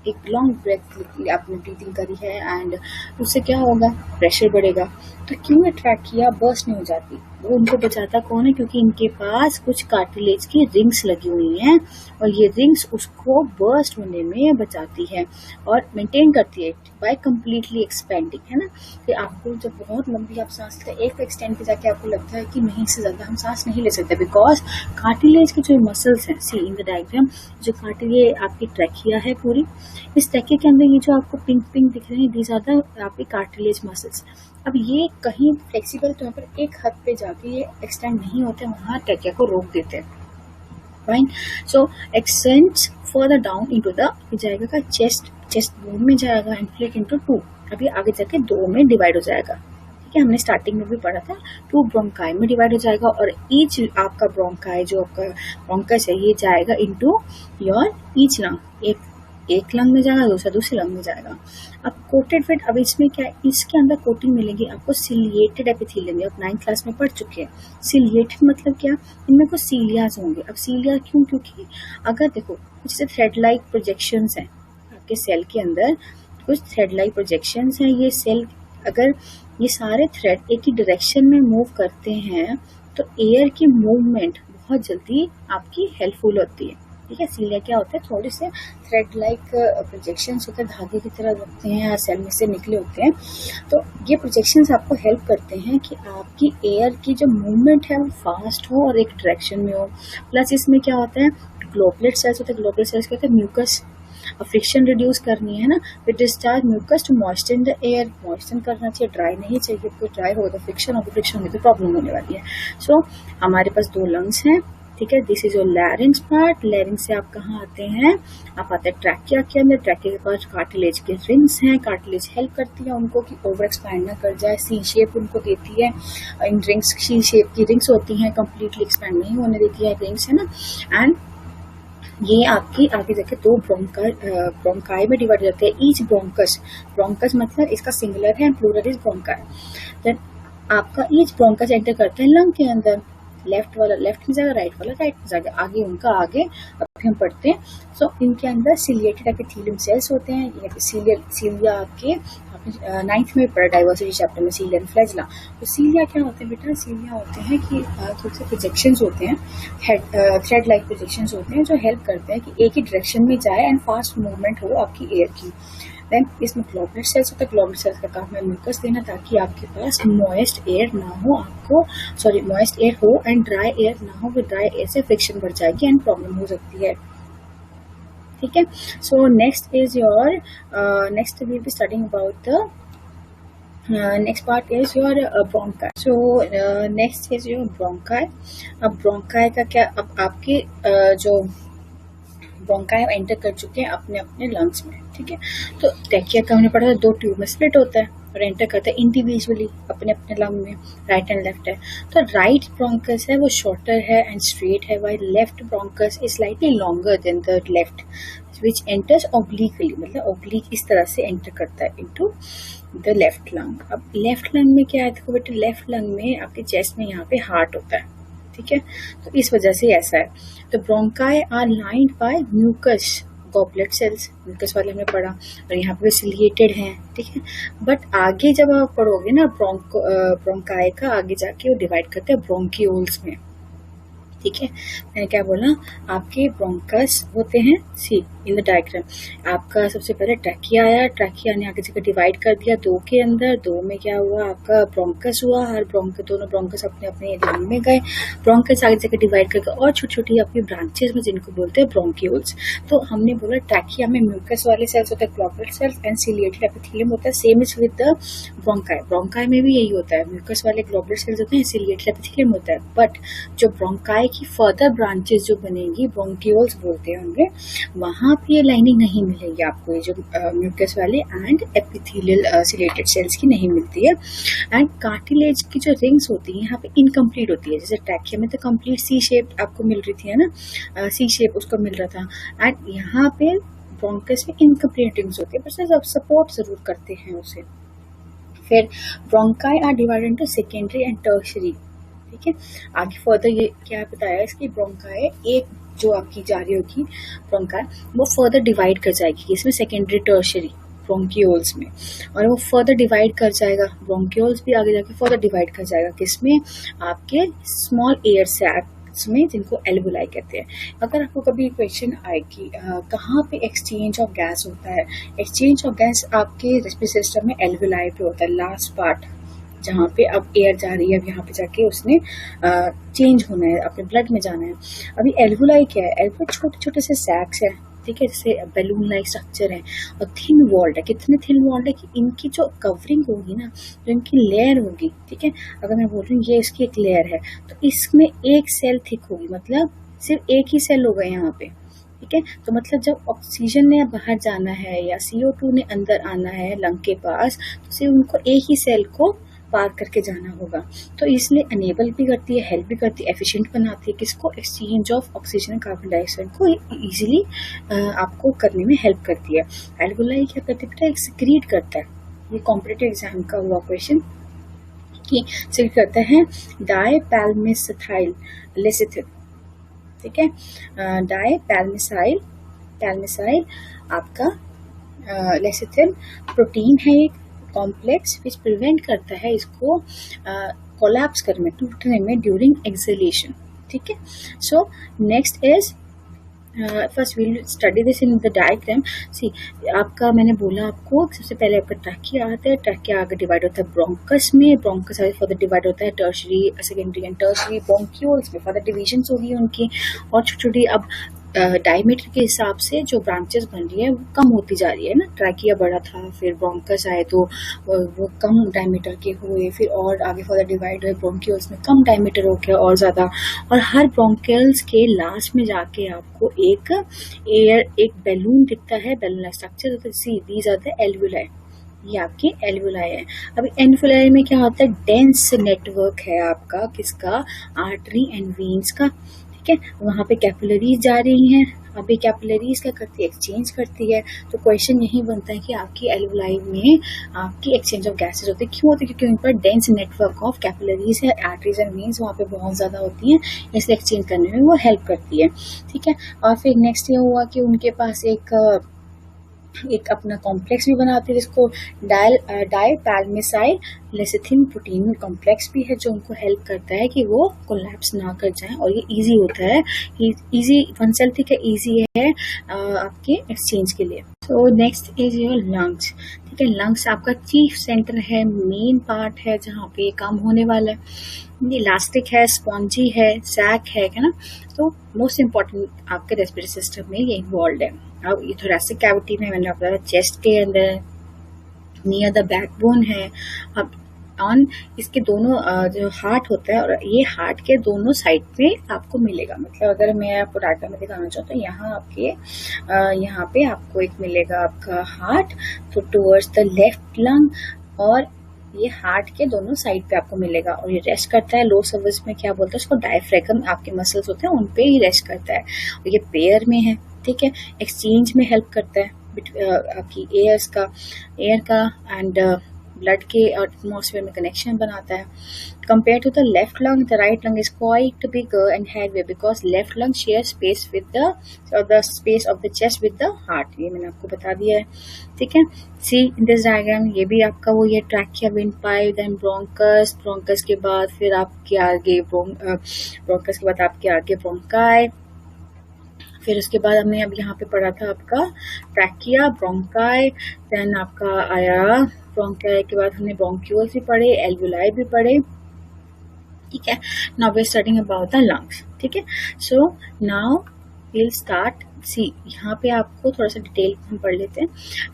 एक लॉन्ग ब्रेथ आपने ब्रीथिंग करी है एंड उससे क्या होगा, प्रेशर बढ़ेगा। तो क्यों ट्रैकिया बर्स्ट नहीं हो जाती, वो उनको बचाता कौन है, क्योंकि इनके पास कुछ कार्टिलेज की रिंग्स लगी हुई हैं और ये रिंग्स उसको बर्स्ट होने में बचाती है और मेंटेन करती है बाय कंप्लीटली एक्सपेंडिंग, है ना। तो आपको जब बहुत लंबी आप सांस लेते हैं एक एक्सटेंड पे जाके आपको लगता है कि नहीं, इससे ज्यादा हम सांस नहीं ले सकते बिकॉज कार्टिलेज के जो मसल्स हैं, सी इन द डायग्राम, जो कार्टिलेज आपकी ट्रैकिया है पूरी, इस ट्रैकिया के अंदर ये जो आपको पिंक पिंक दिख रहे हैं दीज आर द आपके कार्टिलेज मसल्स। अब ये कहीं फ्लेक्सिबल तो पर एक हद पे जाके ये एक्सटेंड नहीं होते, वहां ट्रैकिया को रोक देते हैं। Fine, so x tends further down into the जाएगा का चेस्ट बोन में जाएगा, इन्फ्लेट इनटू टू, अभी आगे जाके दो में डिवाइड हो जाएगा। ठीक है, हमने स्टार्टिंग में भी पढ़ा था, टू ब्रोंकाई में डिवाइड हो जाएगा और ईच आपका ब्रोंकाई जो आपका ब्रोंकस है ये जाएगा इनटू योर ईच लंग, एक लंग में जाएगा, दूसरे लंग में जाएगा। अब कोटेड विद, अब इसमें क्या है, इसके अंदर कोटिंग मिलेगी आपको सिलिएटेड एपिथेलियम, आप 9th क्लास में पढ़ चुके हैं। सिलिएटेड मतलब क्या, इनमें कुछ सीलियाज होंगे। अब सीलिया क्यों, क्योंकि अगर देखो जैसे थ्रेड लाइक प्रोजेक्शंस हैं आपके सेल के अंदर, कुछ थ्रेड लाइक प्रोजेक्शंस हैं, ये सेल अगर ये सारे थ्रेड एक ही डायरेक्शन में मूव करते हैं तो एयर की मूवमेंट बहुत जल्दी आपकी हेल्पफुल होती है। ठीक है, सीलिया क्या होता है, थोड़े से थ्रेड लाइक प्रोजेक्शंस होते हैं, धागे की तरह लगते हैं, सेल में से निकले होते हैं। तो ये प्रोजेक्शंस आपको हेल्प करते हैं कि आपकी एयर की जो मूवमेंट है वो फास्ट हो और एक डायरेक्शन में हो। प्लस इसमें क्या होता है, ग्लोबुलेट सेल्स होते हैं, ग्लोबुलेट सेल्स क्या होते हैं, म्यूकस, फ्रिक्शन रिड्यूस करनी है ना, with discharge mucus to moisture the air, moisture करना चाहिए, ड्राई नहीं चाहिए, तो ड्राई होगा तो फ्रिक्शन होगा, फ्रिक्शन होगी तो प्रॉब्लम होने वाली है। सो हमारे पास दो लंग्स हैं, ठीक है, this is your larynx part. Larynx से आप कहाँ आते हैं, आप आते हैं ट्रैकिया के अंदर। ट्रैकिया के पास कार्टिलेज के रिंग्स हैं, कार्टिलेज हेल्प करती है उनको कि ओवर एक्सपैंड ना कर जाए, सी शेप उनको देती है। इन रिंग्स सी शेप की रिंग्स होती हैं, कंप्लीटली एक्सपैंड नहीं होने देती है रिंग्स, है ना। एंड ये आपकी आगे जाके दो ब्रोंकाई में डिवाइड हो जाते हैं। ईच ब्रोंकस मतलब इसका सिंगुलर है, प्लूरल इज ब्रोंकाई। देन आपका ईच ब्रोंकस एंटर करता है लंग के अंदर, लेफ्ट वाला लेफ्ट में जाएगा, राइट वाला राइट में जाएगा, आगे उनका आगे। अभी हम पढ़ते हैं। सो इनके अंदर सिलिएटेड एपिथेलियम सेल्स होते हैं। ये सीलिया आपके 9th में पढ़ा डाइवर्सिटी चैप्टर में, सीलिया एंड फ्लैजेला। तो सीलिया क्या होते हैं बेटा, सीलिया होते हैं कि थोड़े से प्रोजेक्शंस होते हैं, थ्रेड लाइक प्रोजेक्शंस होते हैं जो हेल्प करते हैं कि एक ही डायरेक्शन में जाए एंड फास्ट मूवमेंट हो आपकी एयर की। देन इसमें ग्लोबुलेट सेल्स होता है, ग्लोबुलेट सेल्स का काम है म्यूकस देना ताकि आपके पास मॉइस्ट एयर ना हो, मॉइस्ट एयर हो एंड ड्राई एयर ना हो, विद ड्राई एयर से फ्रिक्शन बढ़ जाएगी एंड प्रॉब्लम हो सकती है। ठीक है, so next is your next we will be studying about the next part is your bronchi. So next is your bronchi. अब ब्रोंकाई का क्या, अब आपके जो ब्रोंकाई एंटर कर चुके हैं अपने अपने लंग्स में। ठीक है, तो ट्रैकिया का हमने पढ़ा था, दो ट्यूब में स्प्लिट होता है और एंटर करता है इंडिविजुअली अपने अपने लंग में, राइट एंड लेफ्ट है। तो राइट ब्रोंकस है वो शॉर्टर है एंड स्ट्रेट है, while left bronchus is slightly longer than the left, which enters obliquely, मतलब ऑब्लिक इस तरह से एंटर करता है इनटू द लेफ्ट लंग। अब लेफ्ट लंग में क्या है, देखो बेटे, लेफ्ट लंग में आपके चेस्ट में यहाँ पे हार्ट होता है। ठीक है, तो इस वजह से ऐसा है। तो bronchi are lined by mucus, goblet cells, mucus वाले हमने पढ़ा, और यहाँ पे सिलिएटेड हैं। ठीक है, बट आगे जब आप पढ़ोगे ना ब्रोंकाई का, आगे जाके वो डिवाइड करते हैं ब्रोंक्यूल्स में। ठीक है, मैंने क्या बोला, आपके ब्रोंकस होते हैं, सी इन द डायग्राम, आपका सबसे पहले ट्रैकिया आया, ट्रैकिया ने आगे जगह डिवाइड कर दिया दो के अंदर, दो में क्या हुआ, आपका ब्रोंकस हुआ, हर ब्रोंकस, दोनों ब्रोंकस अपने अपने लाइन में गए, ब्रोंकस आगे जगह डिवाइड करके और छोटी छोटी आपकी ब्रांचेस में जिनको बोलते हैं ब्रोंक्यूल्स। तो हमने बोला ट्रैकिया में म्यूकस वाले सेल्स होते हैं, globular cells, and ciliated epithelium होता है, same is with the bronchi, bronchi में भी यही होता है, म्यूकस वाले ग्लोबुलर सेल्स होते हैं, सिलिएटेड एपिथेलियम होता है, बट जो ब्रोंकाई की फर्दर ब्रांचेस जो बनेंगी ब्रोंक्यूल्स बोलते होंगे, वहां पे ये लाइनिंग नहीं मिलेगी आपको, ये जो म्यूकस वाले एंड एपिथेलियल सिलेटेड सेल्स की नहीं मिलती है। एंड कार्टिलेज की जो रिंग्स होती है यहाँ पे इनकम्प्लीट होती है, जैसे ट्रैकिया में तो कंप्लीट सी शेप आपको मिल रही थी, है ना, सी शेप उसको मिल रहा था, एंड यहाँ पे ब्रोंकस में इनकम्प्लीट रिंग्स होती है, बस अब सपोर्ट जरूर करते हैं उसे। फिर bronchi are divided into secondary and tertiary, ठीक है, आगे फर्दर ये क्या बताया इसकी, ब्रोंकाई एक जो आपकी जा रही होगी ब्रोंकाई, वो फर्दर डिवाइड कर जाएगी इसमें सेकेंडरी टर्शियरी ब्रोंक्यूल्स में, और वो फर्दर डिवाइड कर जाएगा, ब्रोंक्यूल्स भी आगे जाके फर्दर डिवाइड कर जाएगा किसमें, आपके स्मॉल एयर सैक्स में, जिनको एल्वुलाई कहते हैं। अगर आपको कभी क्वेश्चन आए कि कहाँ पे एक्सचेंज ऑफ गैस होता है, एक्सचेंज ऑफ गैस आपके रेस्पिरेटरी सिस्टम में एल्वुलाई पे होता है, लास्ट पार्ट जहाँ पे अब एयर जा रही है, अब यहाँ पे जाके उसने चेंज होना है, अपने ब्लड में जाना है। अभी एल्वुलाई क्या है, एल्वुलाई छोटे छोटे से सैक्स है, ठीक है, जैसे बैलून लाइक स्ट्रक्चर है और थिन वॉल्ड है, कितने थिन वॉल्ड है कि इनकी जो कवरिंग होगी ना, जो इनकी लेयर होगी, ठीक है, अगर मैं बोल रही हूँ ये इसकी एक लेयर है, तो इसमें एक सेल थिक होगी, मतलब सिर्फ एक ही सेल होगा यहाँ पे, ठीक है, तो मतलब जब ऑक्सीजन ने बाहर जाना है या CO2 ने अंदर आना है लंग के पास, तो सिर्फ उनको एक ही सेल को पार करके जाना होगा, तो इसलिए अनेबल भी करती है, हेल्प भी करती है, एफिशिएंट बनाती है किसको, exchange of oxygen carbon dioxide को इजीली आपको करने में हेल्प करती है। एल्वुलाई क्या करती है, एक सिक्रीट करता है, ये कॉम्पिटिटिव एग्जाम का हुआ क्वेश्चन कि सिक्रीट करता है डाइपैल्मिसाइल लेसिथिन, ठीक है, डाइपैल्मिसाइल पैल्मिसाइल आपका लेसिथिन प्रोटीन है एक कॉम्प्लेक्स विच प्रिवेंट करता है इसको कोलैप्स करने में, टूटने में ड्यूरिंग एक्सहेलेशन, ठीक है। So next is first we'll study this in the diagram. See आपका मैंने बोला आपको सबसे पहले आपका ट्रैकिया आता है, ट्रैकिया आगे डिवाइड होता है ब्रोंकस में, ब्रोंकस आगे फर्दर डिवाइड होता है tertiary, secondary and tertiary bronchioles में, फर्दर डिविजन होगी उनकी, और छोटी छोटी अब डायमीटर के हिसाब से जो ब्रांचेस बन रही है वो कम होती जा रही है ना, ट्रैकिया बड़ा था, फिर ब्रोंकस आए तो वो कम डायमीटर के हुए, फिर और आगे फर्दर डिवाइड हुए ब्रोंक्यूल्स में, कम डायमीटर हो गया और ज्यादा, और हर ब्रोंक्यूल्स के लास्ट में जाके आपको एक बैलून दिखता है, balloon structure, see these are the alveoli, ये आपकी एल्वुलाई है। अभी एल्वुलाई में क्या होता है, डेंस नेटवर्क है आपका किसका, आर्टरी एंड वेन्स का, ठीक है, वहां पे कैपिलरीज जा रही हैं, अभी कैपिलरीज क्या करती है, एक्सचेंज करती है, तो क्वेश्चन यही बनता है कि आपकी एल्वुलाई में आपकी एक्सचेंज ऑफ गैसेज होती है, क्यों होती है, क्योंकि उन पर डेंस नेटवर्क ऑफ कैपिलरीज है, आर्टरीज एंड वेन्स वहाँ पे बहुत ज्यादा होती हैं, इसलिए एक्सचेंज करने में वो हेल्प करती है, ठीक है। और फिर नेक्स्ट ये हुआ कि उनके पास एक अपना कॉम्प्लेक्स भी बनाते हैं जिसको डाइपैल्मिसाइल लेसिथिन प्रोटीन कॉम्प्लेक्स भी है, जो उनको हेल्प करता है कि वो कोलैप्स ना कर जाए, और ये इजी होता है, इजी वन सेल ठीक है, इजी है आपके एक्सचेंज के लिए। तो नेक्स्ट इज योर लंग्स, ठीक है, लंग्स आपका चीफ सेंटर है, मेन पार्ट है जहाँ पे काम होने वाला है, इलास्टिक है, स्पॉन्जी है, सैक है ना, तो मोस्ट इम्पोर्टेंट आपके रेस्पिरेटरी सिस्टम में ये इन्वॉल्व है। अब ये थोरेसिक कैविटी में मैंने बताया, चेस्ट के अंदर नियर द बैकबोन है, अब ऑन इसके दोनों जो हार्ट होता है, और ये हार्ट के दोनों साइड पे आपको मिलेगा, मतलब अगर मैं आपको डाटा में दिखाना चाहता हूँ, यहाँ पे आपको एक मिलेगा आपका हार्ट, तो टुवर्ड्स द लेफ्ट लंग, और ये हार्ट के दोनों साइड पे आपको मिलेगा, और ये रेस्ट करता है लो सर्विस में, क्या बोलते हैं उसको, डायफ्रेगम आपके मसल्स होते हैं उन पे ही रेस्ट करता है, और ये पेयर में है, ठीक है, एक्सचेंज में हेल्प करता है आपकी एयर का एंड ब्लड के और एटमॉस्फेयर में कनेक्शन बनाता है. Compared to the left lung, the right lung is quite bigger and heavier because left lung shares space with the space of the chest with the heart. ये मैंने आपको बता दिया है. ठीक है. See in this diagram, ये भी आपका वो ये trachea, windpipe, then bronchus, bronchus के बाद फिर आपके आगे ब्रोंकस के बाद आपके आगे ब्रोंकाई, फिर उसके बाद हमने अब यहाँ पे पढ़ा था आपका ट्रैकिया, ब्रोंकाई, देन आपका आया ब्रोंकाई के बाद हमने ब्रोंक्यूल्स भी पढ़े, एल्वुलाई भी पढ़े. ठीक है. Now we are studying about the lungs. ठीक है. So now we'll start. See यहाँ पे आपको थोड़ा सा डिटेल हम पढ़ लेते हैं.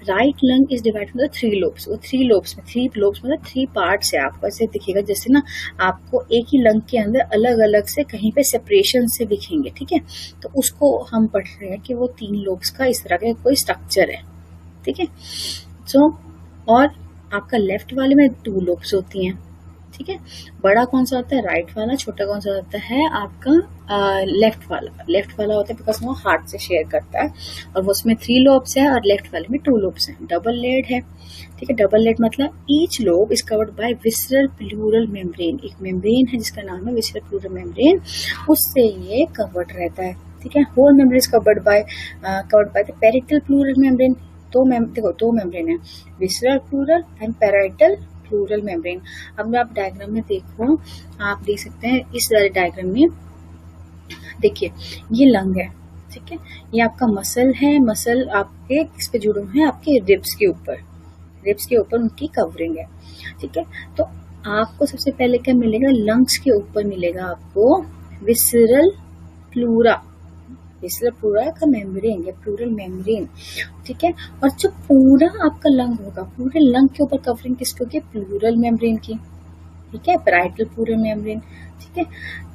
Right lung is divided into 3 lobes. वो 3 लोब्स में 3 लोब्स मतलब 3 पार्ट्स है. आपको ऐसे दिखेगा जैसे ना आपको एक ही लंग के अंदर अलग अलग से कहीं पे सेपरेशन से दिखेंगे. ठीक है. तो उसको हम पढ़ रहे हैं कि वो 3 लोब्स का इस तरह का कोई स्ट्रक्चर है. ठीक है. सो और आपका लेफ्ट वाले में 2 लोब्स होती हैं. ठीक है. बड़ा कौन सा होता है? राइट वाला. छोटा कौन सा होता है? आपका लेफ्ट वाला. लेफ्ट वाला होता है बिकॉज वो हार्ट से शेयर करता है और वो उसमें 3 लोब्स है और लेफ्ट वाले में 2 लोब्स हैं. डबल लेड है. ठीक है. डबल लेड मतलब each lobe is covered bye visceral pleural membrane. एक मेम्ब्रेन है जिसका नाम है विसरल प्लूरल मेम्ब्रेन, उससे ये कवर्ड रहता है. ठीक है. Whole membrane is covered by the parietal pleural membrane. देखो 2 मेम्ब्रेन है, visceral pleural and parietal pleural membrane. अब आप डायग्राम में देखो, आप देख सकते हैं इस डायग्राम में देखिए ये लंग है. ठीक है. ये आपका मसल है. मसल आपके किस पे जुड़े हुए हैं? आपके रिब्स के ऊपर. रिब्स के ऊपर उनकी कवरिंग है. ठीक है. तो आपको सबसे पहले क्या मिलेगा? लंग्स के ऊपर मिलेगा आपको विसरल प्लूरा. विसरल प्लूरा का मेम्ब्रेन या प्लूरल मेम्ब्रेन. ठीक है. और जो पूरा आपका लंग होगा, पूरे लंग के ऊपर कवरिंग किसकी होगी? प्लूरल मेम्ब्रेन की. ठीक है. Parietal pleural membrane. ठीक है.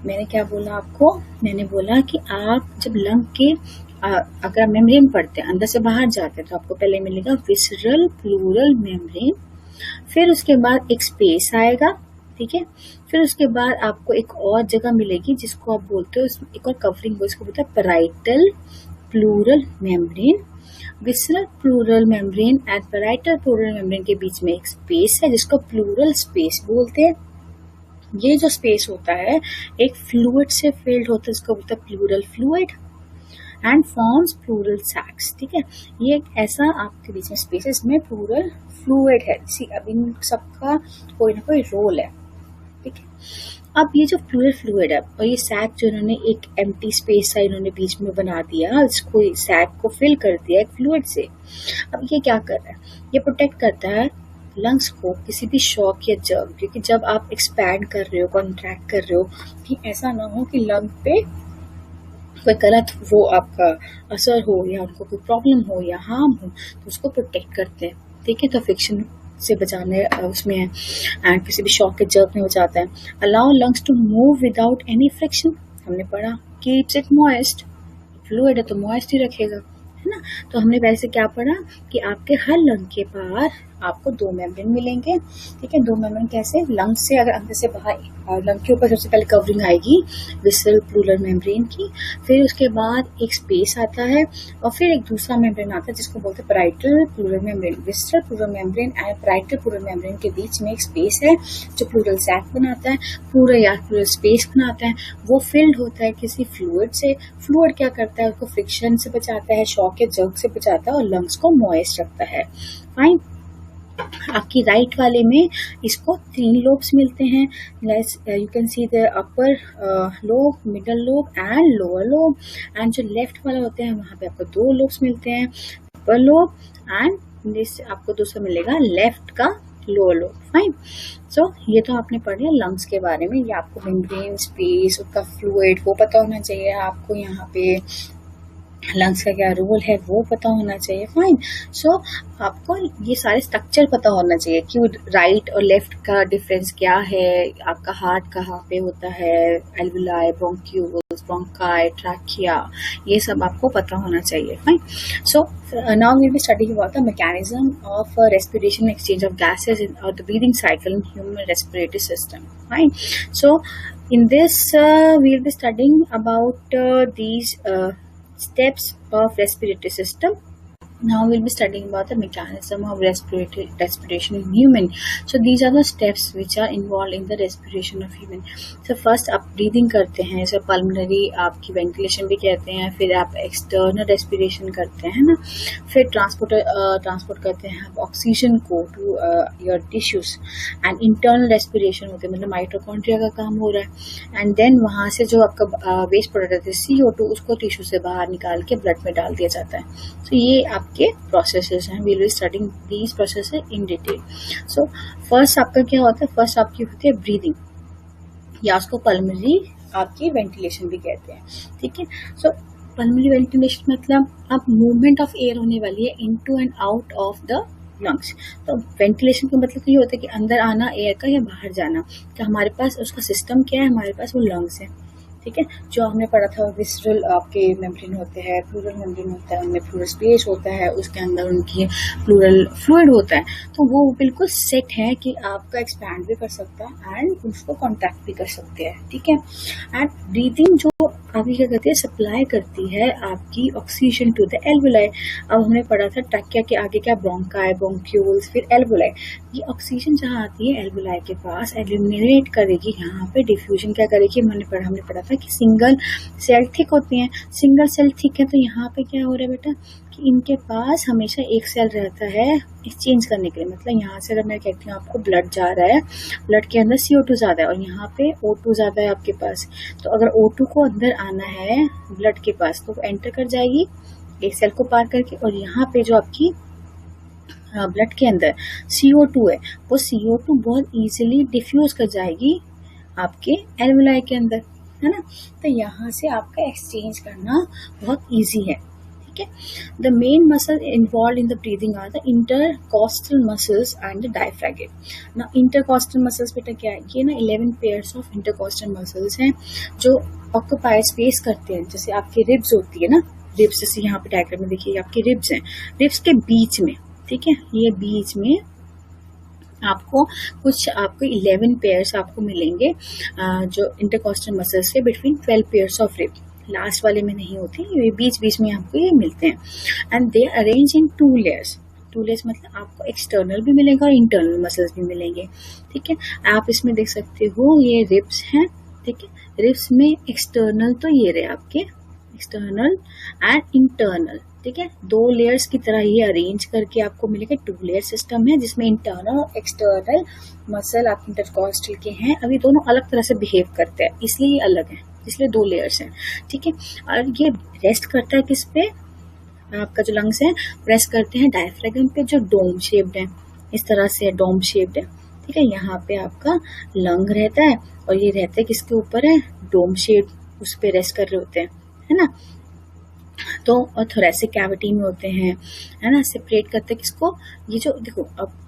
मैंने क्या बोला आपको? मैंने बोला कि आप जब लंग के अगर मेम्ब्रेन पढ़ते हैं अंदर से बाहर जाते हैं तो आपको पहले मिलेगा विसरल प्लूरल मेम्ब्रेन, फिर उसके बाद एक स्पेस आएगा. ठीक है. फिर उसके बाद आपको एक और जगह मिलेगी जिसको आप बोलते हो, एक और कवरिंग हो, इसको बोलते हैं parietal pleural membrane. Visceral pleural membrane and parietal pleural membrane के बीच में एक स्पेस है जिसको प्लूरल स्पेस बोलते हैं. ये जो स्पेस होता है एक फ्लूइड से फिल्ड होता है, इसको बोलते हैं pleural fluid and forms pleural sacs. ठीक है. ये एक ऐसा आपके बीच में स्पेस है इसमें प्लूरल फ्लूइड है. अब इन सबका कोई ना कोई रोल है. ठीक है. अब ये जो प्लूरल फ्लूइड है और ये सैक जो इन्होंने एक एम्प्टी स्पेस सा इन्होंने बीच में बना दिया, इसको सैक को फिल कर दिया एक फ्लूइड से. अब ये क्या कर रहा है? ये प्रोटेक्ट करता है लंग्स को किसी भी शॉक या जर्म, क्योंकि जब आप एक्सपैंड कर रहे हो, कॉन्ट्रैक्ट कर रहे हो, कि ऐसा ना हो कि लंग पे कोई गलत वो आपका असर हो या उनको कोई प्रॉब्लम हो या हार्म हो, तो उसको प्रोटेक्ट करते हैं. ठीक है. तो फ्रिक्शन से बचाने उसमें है एंड किसी भी शॉक के जर्क में बचाता है. Allow lungs to move without any friction. हमने पढ़ा कीप्स इट मॉइस्ट. फ्लूइड है तो मॉइस्ट ही रखेगा, है ना. तो हमने वैसे क्या पढ़ा कि आपके हर लंग के पार आपको 2 मेम्ब्रेन मिलेंगे. ठीक है. 2 मेम्ब्रेन कैसे? लंग से अगर अंदर से बाहर और लंग के ऊपर सबसे पहले कवरिंग आएगी विसरल प्लूरल मेम्ब्रेन की, फिर उसके बाद एक स्पेस आता है और फिर एक दूसरा मेम्ब्रेन आता है जिसको बोलते हैं parietal pleural membrane. Visceral pleural membrane and parietal pleural membrane के बीच में एक स्पेस है जो प्लूरल सैक बनाता है, पूरा या प्लूरल स्पेस बनाता है. वो फिल्ड होता है किसी फ्लूइड से. फ्लूइड क्या करता है? उसको फ्रिक्शन से बचाता है, शॉक या जर्क से बचाता है और लंग्स को मॉइस्ट रखता है. फाइन. आपकी राइट वाले में इसको 3 लोब्स मिलते हैं. You can see the upper lobe, middle lobe and lower lobe. And जो लेफ्ट वाला होते हैं वहां पे आपको 2 लोब्स मिलते हैं, अपर लोब एंड दिस आपको दूसरा मिलेगा लेफ्ट का लोअर लोब. फाइन. सो ये तो आपने पढ़ लिया लंग्स के बारे में. ये आपको मेम्ब्रेन, स्पेस, उसका फ्लूइड वो पता होना चाहिए. आपको यहाँ पे लंग्स का क्या रोल है वो पता होना चाहिए. फाइन. सो आपको ये सारे स्ट्रक्चर पता होना चाहिए कि राइट और लेफ्ट का डिफरेंस क्या है, आपका हार्ट कहाँ पे होता है, एल्वुलाई, ब्रोंक्यूल्स, ब्रोंकाई, ट्रैकिया, ये सब आपको पता होना चाहिए. Fine. So now we will be studying about the mechanism of respiration exchange of gases in और the breathing cycle in human respiratory system. Fine. So in this we will be studying about these steps of respiratory system. Now we'll be studying about the mechanism of respiration in human. So these are the steps which are involved in the respiration of human. So first आप breathing करते हैं, so pulmonary आपकी ventilation भी कहते हैं, फिर आप external respiration करते हैं ना, फिर transport करते हैं आप ऑक्सीजन को to your tissues, and internal respiration होते हैं, मतलब माइटोकॉन्ड्रिया का काम हो रहा है, and then वहाँ से जो आपका वेस्ट प्रोडक्ट है CO2 उसको टिश्यू से बाहर निकाल के ब्लड में डाल दिया जाता है. So ये आपके प्रोसेसेस हैं. We will studying these processes in detail. So first आपका क्या होता है, फर्स्ट आपकी होती है ब्रीदिंग, या उसको पल्मोनरी आपकी वेंटिलेशन भी कहते हैं. ठीक है. सो पल्मोनरी वेंटिलेशन मतलब अब मूवमेंट ऑफ एयर होने वाली है into and out of the lungs. तो वेंटिलेशन का मतलब ये होता है कि अंदर आना एयर का या बाहर जाना. तो हमारे पास उसका सिस्टम क्या है, हमारे पास वो लंग्स है. ठीक है. जो हमने पढ़ा था विसरल आपके मेम्ब्रेन होते हैं, प्लूरल मेम्ब्रेन होता है, उनमें प्लूरल स्पेस होता है, उसके अंदर उनकी प्लूरल फ्लूइड होता है. तो वो बिल्कुल सेट है कि आपका एक्सपैंड भी कर सकता है एंड उसको कॉन्ट्रैक्ट भी कर सकते हैं. ठीक है. एंड ब्रीदिंग जो आपकी क्या करती है, सप्लाई करती है आपकी ऑक्सीजन टू द एल्वोलाई. अब हमने पढ़ा था ट्रैकिया के आगे क्या, ब्रोंकाई, ब्रोंक्यूल्स, फिर एल्वोलाई. ये ऑक्सीजन जहाँ आती है एल्वोलाई के पास एलिमिनेट करेगी, यहाँ पे डिफ्यूजन क्या करेगी, हमने पढ़ा था कि सिंगल सेल थिक होती हैं. सिंगल सेल थिक है तो यहाँ पे क्या हो रहा है बेटा कि इनके पास हमेशा एक सेल रहता है एक्सचेंज करने के लिए. मतलब यहाँ से अगर मैं कहती हूँ आपको ब्लड जा रहा है, ब्लड के अंदर CO2 ज्यादा है और यहाँ पे O2 ज्यादा है आपके पास. तो अगर O2 को अंदर आना है ब्लड के पास तो वो एंटर कर जाएगी एक सेल को पार करके, और यहाँ पे जो आपकी ब्लड के अंदर CO2 है वो CO2 बहुत इजीली डिफ्यूज कर जाएगी आपके एल्वोलाई के अंदर, है ना. तो यहाँ से आपका एक्सचेंज करना बहुत इजी है. ठीक है. The main muscle involve in the breathing are the intercostal muscles and the diaphragm. ना इंटरकॉस्टल मसल्स बेटा क्या है, ये ना 11 पेयर्स ऑफ इंटरकॉस्टल मसल्स हैं जो ऑक्यूपाई स्पेस करते हैं. जैसे आपकी रिब्स होती है ना, रिब्स जैसे यहाँ पे डायग्राम में देखिए आपकी रिब्स हैं, रिब्स के बीच में. ठीक है. ये बीच में आपको 11 पेयर्स आपको मिलेंगे जो इंटरकॉस्टल मसल्स के between 12 pairs of rib. Last वाले में नहीं होती, ये बीच बीच में आपको ये मिलते हैं. And they arrange in 2 layers. 2 layers मतलब आपको एक्सटर्नल भी मिलेगा और इंटरनल मसल्स भी मिलेंगे. ठीक है. आप इसमें देख सकते हो ये रिब्स हैं. ठीक है. रिब्स में एक्सटर्नल तो ये रहे आपके एक्सटर्नल एंड इंटरनल. ठीक है. 2 लेयर्स की तरह ये अरेंज करके आपको मिलेगा. 2 लेयर सिस्टम है जिसमें इंटरनल और एक्सटर्नल मसल आपके इंटरकॉस्टल के हैं. अभी दोनों अलग तरह से बिहेव करते हैं इसलिए ये अलग है, इसलिए 2 लेयर्स हैं. ठीक है. और ये रेस्ट करता है किस पे, आपका जो लंग्स है रेस्ट करते हैं डायफ्रागम पे जो डोम शेप्ड है, इस तरह से डोम शेप्ड है. ठीक है. यहाँ पे आपका लंग रहता है और ये रहता है किसके ऊपर है, डोम शेप, उस पे रेस्ट कर रहे होते हैं, है ना. तो और थोरेसिक कैविटी में होते हैं, है ना. सेपरेट करते हैं किसको, ये जो देखो अब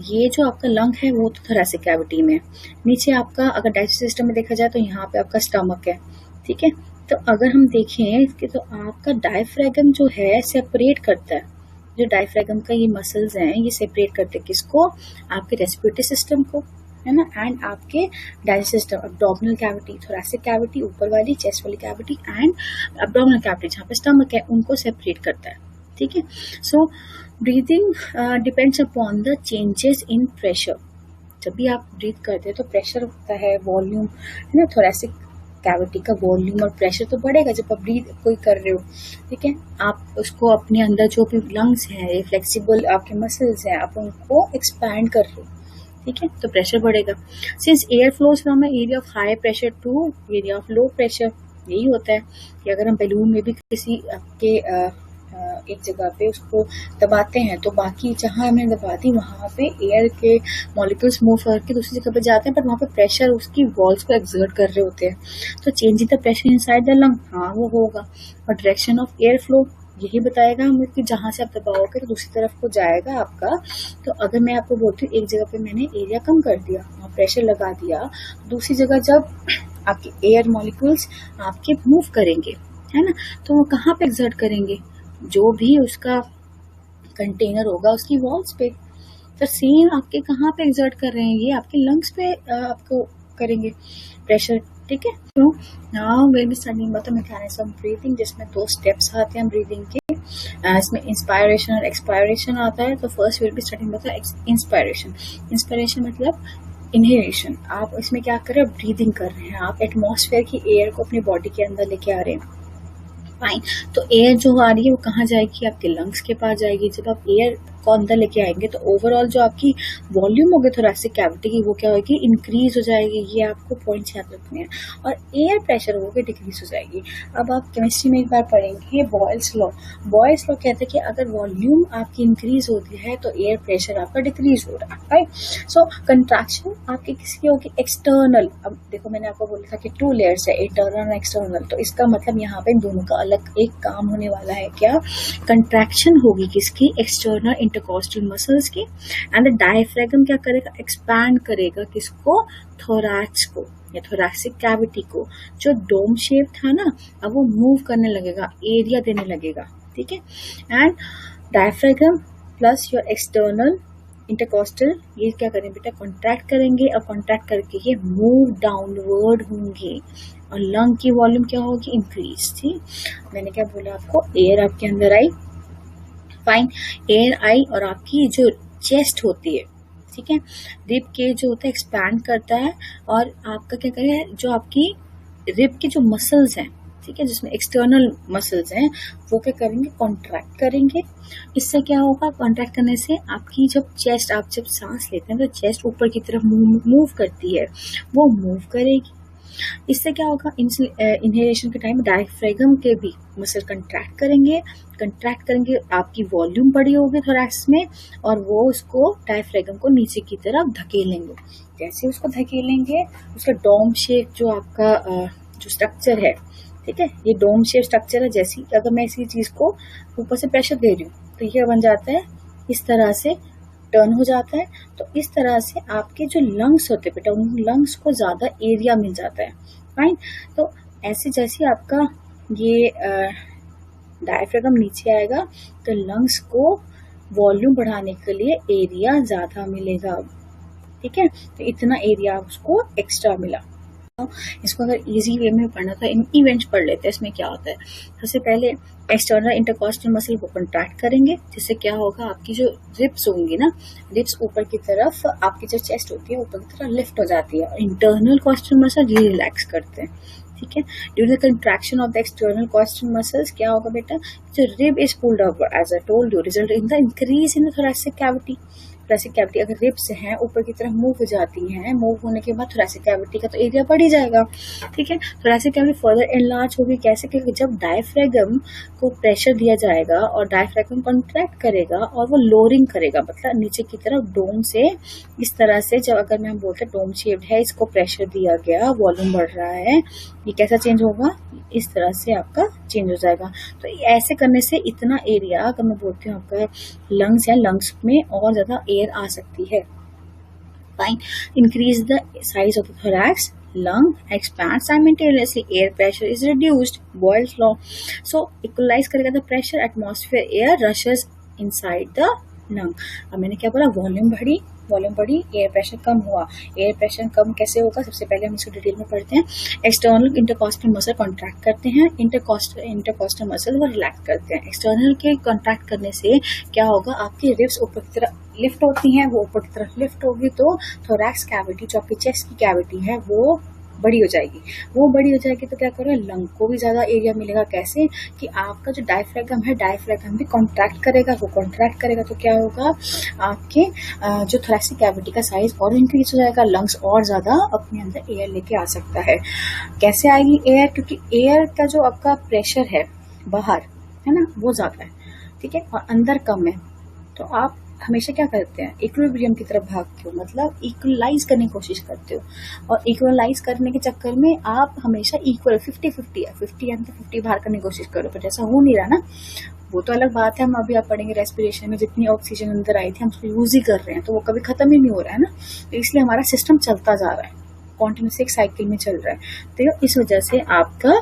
ये जो आपका लंग है वो तो थोरेसिक कैविटी में. नीचे आपका अगर डाइजेस्टिव सिस्टम में देखा जाए तो यहाँ पे आपका स्टमक है. ठीक है. तो अगर हम देखें कि तो आपका डायफ्रागम जो है सेपरेट करता है, जो डायफ्रागम का ये मसल्स हैं ये सेपरेट करते हैं किसको, आपके रेस्पिरेटरी सिस्टम को, है ना, एंड आपके digestive system, abdominal cavity, thoracic cavity ऊपर वाली, चेस्ट वाली कैविटी एंड अब्डोमिनल कैविटी जहाँ पे स्टमक है उनको सेपरेट करता है. ठीक है. So breathing depends upon the changes in pressure. जब भी आप ब्रीथ करते हैं तो प्रेशर होता है, वॉल्यूम, है ना. थोरेसिक कैविटी का वॉल्यूम और प्रेशर तो बढ़ेगा जब आप ब्रीथ कोई कर रहे हो. ठीक है. आप उसको अपने अंदर जो भी लंग्स हैं, फ्लेक्सिबल आपके मसल्स हैं, आप उनको एक्सपैंड कर रहे हो. ठीक है. तो प्रेशर बढ़ेगा. Since air flows from area of high pressure to area of low pressure. यही होता है कि अगर हम बैलून में भी किसी आपके एक जगह पे उसको दबाते हैं तो बाकी जहां हमने दबा दी वहां पे एयर के मॉलिक्यूल्स मूव करके दूसरी जगह पे जाते हैं, पर वहां पे प्रेशर उसकी वॉल्स को एक्सर्ट कर रहे होते हैं. तो changing the pressure inside the lung, हाँ वो होगा. और डायरेक्शन ऑफ एयर फ्लो यही बताएगा हमें कि जहां से आप दबाओगे तो दूसरी तरफ को जाएगा आपका. तो अगर मैं आपको बोलती हूँ एक जगह पे मैंने एरिया कम कर दिया और प्रेशर लगा दिया, दूसरी जगह जब आपके एयर मॉलिक्यूल्स आपके मूव करेंगे, है ना, तो वो कहाँ पे एक्सर्ट करेंगे, जो भी उसका कंटेनर होगा उसकी वॉल्स पे. तो सेम आपके कहाँ पे एक्सर्ट कर रहे हैं, ये आपके लंग्स पे आपको करेंगे प्रेशर. ठीक है। तो now will be studying about the mechanism of breathing, जिसमें 2 स्टेप्स आते हैं ब्रीदिंग के। इसमें इंस्पायरेशन और एक्सपायरेशन आता है। तो first will be studying about the inspiration. Inspiration मतलब इनहेलेशन। आप इसमें क्या कर रहे हैं, ब्रीदिंग कर रहे हैं, आप एटमॉस्फेयर की एयर को अपनी बॉडी के अंदर लेके आ रहे हैं। फाइन। तो एयर जो आ रही है वो कहाँ जाएगी, आपके लंग्स के पास जाएगी। जब आप एयर को अंदर लेके आएंगे तो ओवरऑल जो आपकी वॉल्यूम होगी थोरैसिक कैविटी की, वो क्या होगी, इंक्रीज हो जाएगी। ये आपको पॉइंट्स याद रखने हैं। और एयर प्रेशर होगी डिक्रीज हो जाएगी। अब आप केमिस्ट्री में एक बार पढ़ेंगे बॉयल्स लॉ। बॉयल्स लॉ कहते हैं कि अगर वॉल्यूम आपकी इंक्रीज होती है तो एयर प्रेशर आपका डिक्रीज हो रहा है, राइट। सो कंट्रैक्शन आपकी किसकी होगी, एक्सटर्नल। अब देखो मैंने आपको बोला था कि 2 लेयर्स है, इंटरनल और एक्सटर्नल। तो इसका मतलब यहाँ पे दोनों का अलग एक काम होने वाला है। क्या कंट्रैक्शन होगी किसकी, एक्सटर्नल इंटरकॉस्टल मसल्स की। एंड द डायफ्रागम क्या करेगा, एक्सपैंड करेगा किसको, थोरैक्स को या थोरैसिक कैविटी को। जो डोम शेप था ना, अब वो मूव करने लगेगा, एरिया देने लगेगा, ठीक है। And diaphragm plus your external intercostal ये क्या करेंगे बेटा, कॉन्ट्रैक्ट करेंगे। और कॉन्ट्रैक्ट करके ये मूव डाउनवर्ड होंगे और लंग की वॉल्यूम क्या होगी, इंक्रीज। ठीक, मैंने क्या बोला आपको, एयर आपके अंदर आई, फाइन, एयर आई और आपकी जो चेस्ट होती है, ठीक है, रिब के जो होता है एक्सपैंड करता है। और आपका क्या करेगा, जो आपकी रिब के जो मसल्स हैं, ठीक है, जिसमें एक्सटर्नल मसल्स हैं, वो क्या करेंगे, कॉन्ट्रैक्ट करेंगे। इससे क्या होगा, कॉन्ट्रैक्ट करने से आपकी जब चेस्ट, आप जब सांस लेते हैं तो चेस्ट ऊपर की तरफ मूव करती है, वो मूव करेगी। इससे क्या होगा, इनहेलेशन के टाइम डायफ्रागम के भी मसल कंट्रैक्ट करेंगे, आपकी वॉल्यूम बड़ी होगी थोरैक्स में और वो उसको डायफ्रागम को नीचे की तरफ धकेलेंगे। जैसे उसको धकेलेंगे, उसका डोम शेप जो आपका जो स्ट्रक्चर है, ठीक है, ये डोम शेप स्ट्रक्चर है। जैसी अगर मैं इसी चीज को ऊपर से प्रेशर दे रही हूँ तो ये बन जाता है, इस तरह से टर्न हो जाता है। तो इस तरह से आपके जो लंग्स होते हैं बेटा, उन लंग्स को ज्यादा एरिया मिल जाता है, फाइन। तो ऐसे जैसे आपका ये डायफ्रागम नीचे आएगा तो लंग्स को वॉल्यूम बढ़ाने के लिए एरिया ज्यादा मिलेगा, ठीक है। तो इतना एरिया उसको एक्स्ट्रा मिला। इसको अगर इजी वे में पढ़ना था, इवेंट्स पढ़ लेते हैं। इसमें क्या होता है, सबसे पहले एक्सटर्नल इंटरकॉस्टल मसल को कंट्रैक्ट करेंगे, जिससे क्या होगा, आपकी जो रिब्स होंगी ना, रिब्स ऊपर की तरफ, आपकी जो चेस्ट होती है ऊपर की तरफ लिफ्ट हो जाती है। और इंटरनल कॉस्टल मसल ये रिलैक्स करते हैं, ठीक है। During the contraction of the external costal muscles क्या होगा बेटा, जो rib is pulled up as I told you, result in the increase in the thoracic cavity. Thoracic cavity अगर रिब्स हैं ऊपर की तरफ मूव हो जाती हैं, मूव होने के बाद थोरैसिक कैविटी का तो एरिया बढ़ ही जाएगा, ठीक है। थोरैसिक कैविटी फर्दर एनलार्ज होगी, कैसे, क्योंकि जब डायफ्रागम को प्रेशर दिया जाएगा और डायफ्रागम कॉन्ट्रैक्ट करेगा और वो लोअरिंग करेगा, मतलब नीचे की तरफ डोम से इस तरह से, जब अगर मैं बोलते डोम शेप्ड है, इसको प्रेशर दिया गया, वॉल्यूम बढ़ रहा है, ये कैसा चेंज होगा, इस तरह से आपका चेंज हो जाएगा। तो ऐसे करने से इतना एरिया, अगर मैं बोलती हूँ आपका लंग्स है, लंग्स में और ज्यादा एयर आ सकती है, fine. Increase the size of the thorax, lung expands simultaneously, air pressure is reduced, Boyle's law. So equalize करेगा the pressure, atmosphere air rushes inside the lung। अब मैंने क्या बोला, वॉल्यूम बढ़ी, एयर प्रेशर कम हुआ। एयर प्रेशर कम कैसे होगा, सबसे पहले हम इसको डिटेल में पढ़ते हैं। एक्सटर्नल इंटरकॉस्टल मसल कॉन्ट्रैक्ट करते हैं, इंटरकॉस्टल मसल वो रिलैक्स करते हैं। एक्सटर्नल के कॉन्ट्रैक्ट करने से क्या होगा, आपकी रिब्स ऊपर की तरफ लिफ्ट होती हैं, वो ऊपर की तरफ लिफ्ट होगी तो थोरैक्स कैविटी, जो आपकी चेस्ट की कैविटी है, वो बड़ी हो जाएगी। तो क्या करेगा, लंग को भी ज्यादा एरिया मिलेगा। कैसे कि आपका जो डायफ्रागम है, डायफ्रागम भी कॉन्ट्रैक्ट करेगा, तो क्या होगा, आपके जो थोरैसिक कैविटी का साइज और इंक्रीज हो जाएगा, लंग्स और ज्यादा अपने अंदर एयर लेके आ सकता है। कैसे आएगी एयर, क्योंकि एयर का जो आपका प्रेशर है बाहर, है ना, वो ज्यादा है, ठीक है, और अंदर कम है। तो आप हमेशा क्या करते हैं, इक्विलिब्रियम की तरफ भागते हो, मतलब इक्वलाइज करने की कोशिश करते हो। और इक्वलाइज करने के चक्कर में आप हमेशा इक्वल 50-50 है, 50 अंदर 50 बाहर करने की कोशिश करो, पर जैसा हो नहीं रहा ना, वो तो अलग बात है। हम अभी आप पढ़ेंगे रेस्पिरेशन में जितनी ऑक्सीजन अंदर आई थी हम उसको यूज ही कर रहे हैं, तो वो कभी खत्म ही नहीं हो रहा है ना, तो इसलिए हमारा सिस्टम चलता जा रहा है, कॉन्टिन्यूस एक साइकिल में चल रहा है। तो इस वजह से आपका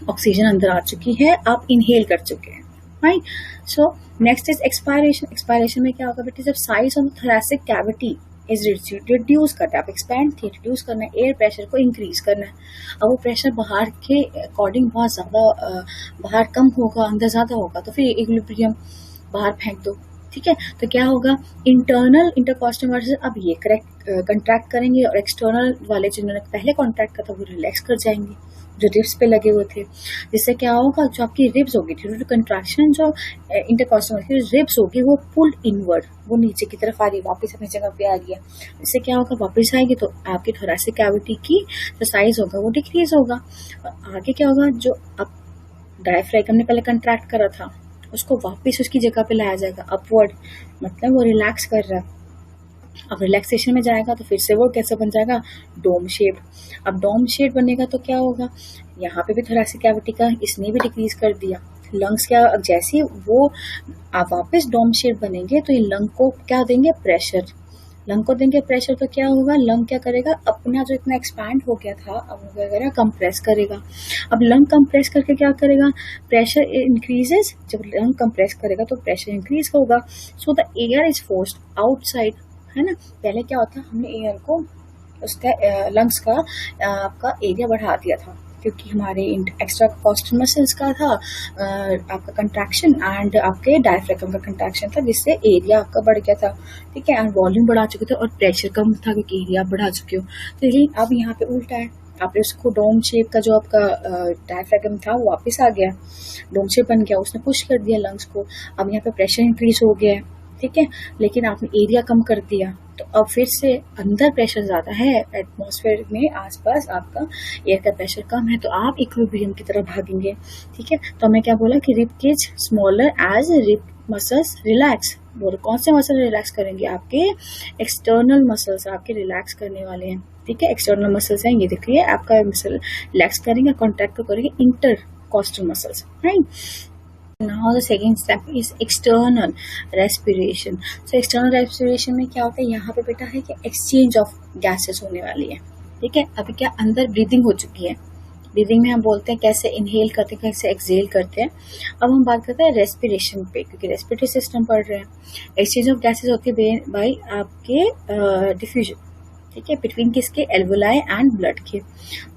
ऑक्सीजन अंदर आ चुकी है, आप इनहेल कर चुके हैं, right. So next is expiration. Expiration में क्या होगा बेटे, जब size of thoracic cavity is reduce करना है, आप एक्सपैंड थी रिड्यूस करना है, एयर प्रेशर को इंक्रीज करना है। अब वो प्रेशर बाहर के अकॉर्डिंग बहुत ज़्यादा बाहर कम होगा, अंदर ज़्यादा होगा, तो फिर इक्विलिब्रियम बाहर फेंक दो। ठीक है, तो क्या होगा, इंटरनल इंटरकॉस्टल मसल्स अब ये करेक्ट कंट्रैक्ट करेंगे और एक्सटर्नल वाले जिन्होंने पहले कॉन्ट्रैक्ट किया था वो रिलैक्स कर जाएंगे जो रिब्स पे लगे हुए थे। जिससे क्या होगा, जो आपकी रिब्स होगी ड्यू टू कंट्रैक्शन, जो इंटरकॉस्टल की रिब्स होगी वो पुल इनवर्ड, वो नीचे की तरफ आ रही है, वापस अपनी जगह पे आ रही है। इससे क्या होगा, वापस आएगी तो आपकी थोरेसिक कैविटी की जो साइज होगा वो डिक्रीज होगा। और आगे क्या होगा, जो आप डायफ्रागम ने पहले कंट्रैक्ट करा था उसको वापस उसकी जगह पे लाया जाएगा अपवर्ड, मतलब वो रिलैक्स कर रहा है। अब रिलैक्सेशन में जाएगा तो फिर से वो कैसे बन जाएगा, डोम शेप। अब डोम शेप बनेगा तो क्या होगा, यहाँ पे भी थोरेसिक कैविटी का इसने भी डिक्रीज कर दिया। लंग्स क्या, अब जैसे वो आप वापस डोम शेप बनेंगे तो ये लंग को क्या देंगे, प्रेशर। लंग को देंगे प्रेशर तो क्या होगा, लंग क्या करेगा, अपना जो इतना एक्सपैंड हो गया था अब वो क्या करेगा, कंप्रेस करेगा। अब लंग कंप्रेस करके क्या करेगा, प्रेशर इंक्रीजेस। जब लंग कंप्रेस करेगा तो प्रेशर इंक्रीज होगा, so the air is forced outside, है ना। पहले क्या होता, हमने एयर को उसका लंग्स का आपका एरिया बढ़ा दिया था क्योंकि हमारे एक्स्ट्रा कॉस्टल मसल्स का था आपका कंट्रैक्शन एंड आपके डायफ्रागम का कंट्रैक्शन था, जिससे एरिया आपका बढ़ गया था। ठीक है, एंड वॉल्यूम बढ़ा चुके थे और प्रेशर कम था क्योंकि एरिया बढ़ा चुके हो। तो ये अब यहाँ पे उल्टा है, आपने उसको डोम शेप का जो आपका डायफ्रागम था वो वापस आ गया, डोम शेप बन गया, उसने पुश कर दिया लंग्स को। अब यहाँ पे प्रेशर इंक्रीज हो गया है, ठीक है, लेकिन आपने एरिया कम कर दिया तो अब फिर से अंदर प्रेशर ज्यादा है, एटमॉस्फेयर में आसपास आपका एयर का प्रेशर कम है, तो आप इक्विलिब्रियम की तरफ भागेंगे। ठीक है, तो हमें क्या बोला कि rib cage smaller as rib muscles relax. बोलो कौन से मसल रिलैक्स करेंगे, आपके एक्सटर्नल मसल्स आपके रिलैक्स करने वाले हैं। ठीक है, एक्सटर्नल मसल्स हैं, ये देखिए आपका मसल रिलैक्स करेंगे, कॉन्ट्रैक्ट करेंगे intercostal muscles, right. Now the second step is external respiration. So external respiration में क्या होता है, यहाँ पे बेटा है कि exchange of gases होने वाली है। ठीक है, अभी क्या अंदर ब्रीदिंग हो चुकी है, ब्रीदिंग में हम बोलते हैं कैसे इनहेल करते हैं, कैसे एक्सहेल करते हैं। अब हम बात करते हैं रेस्पिरेशन पे, क्योंकि रेस्पिरेटरी सिस्टम पढ़ रहे हैं। एक्सचेंज ऑफ गैसेस होती है बाय आपके डिफ्यूजन, ठीक है, बिटवीन किसके, एल्वोलाई एंड ब्लड के।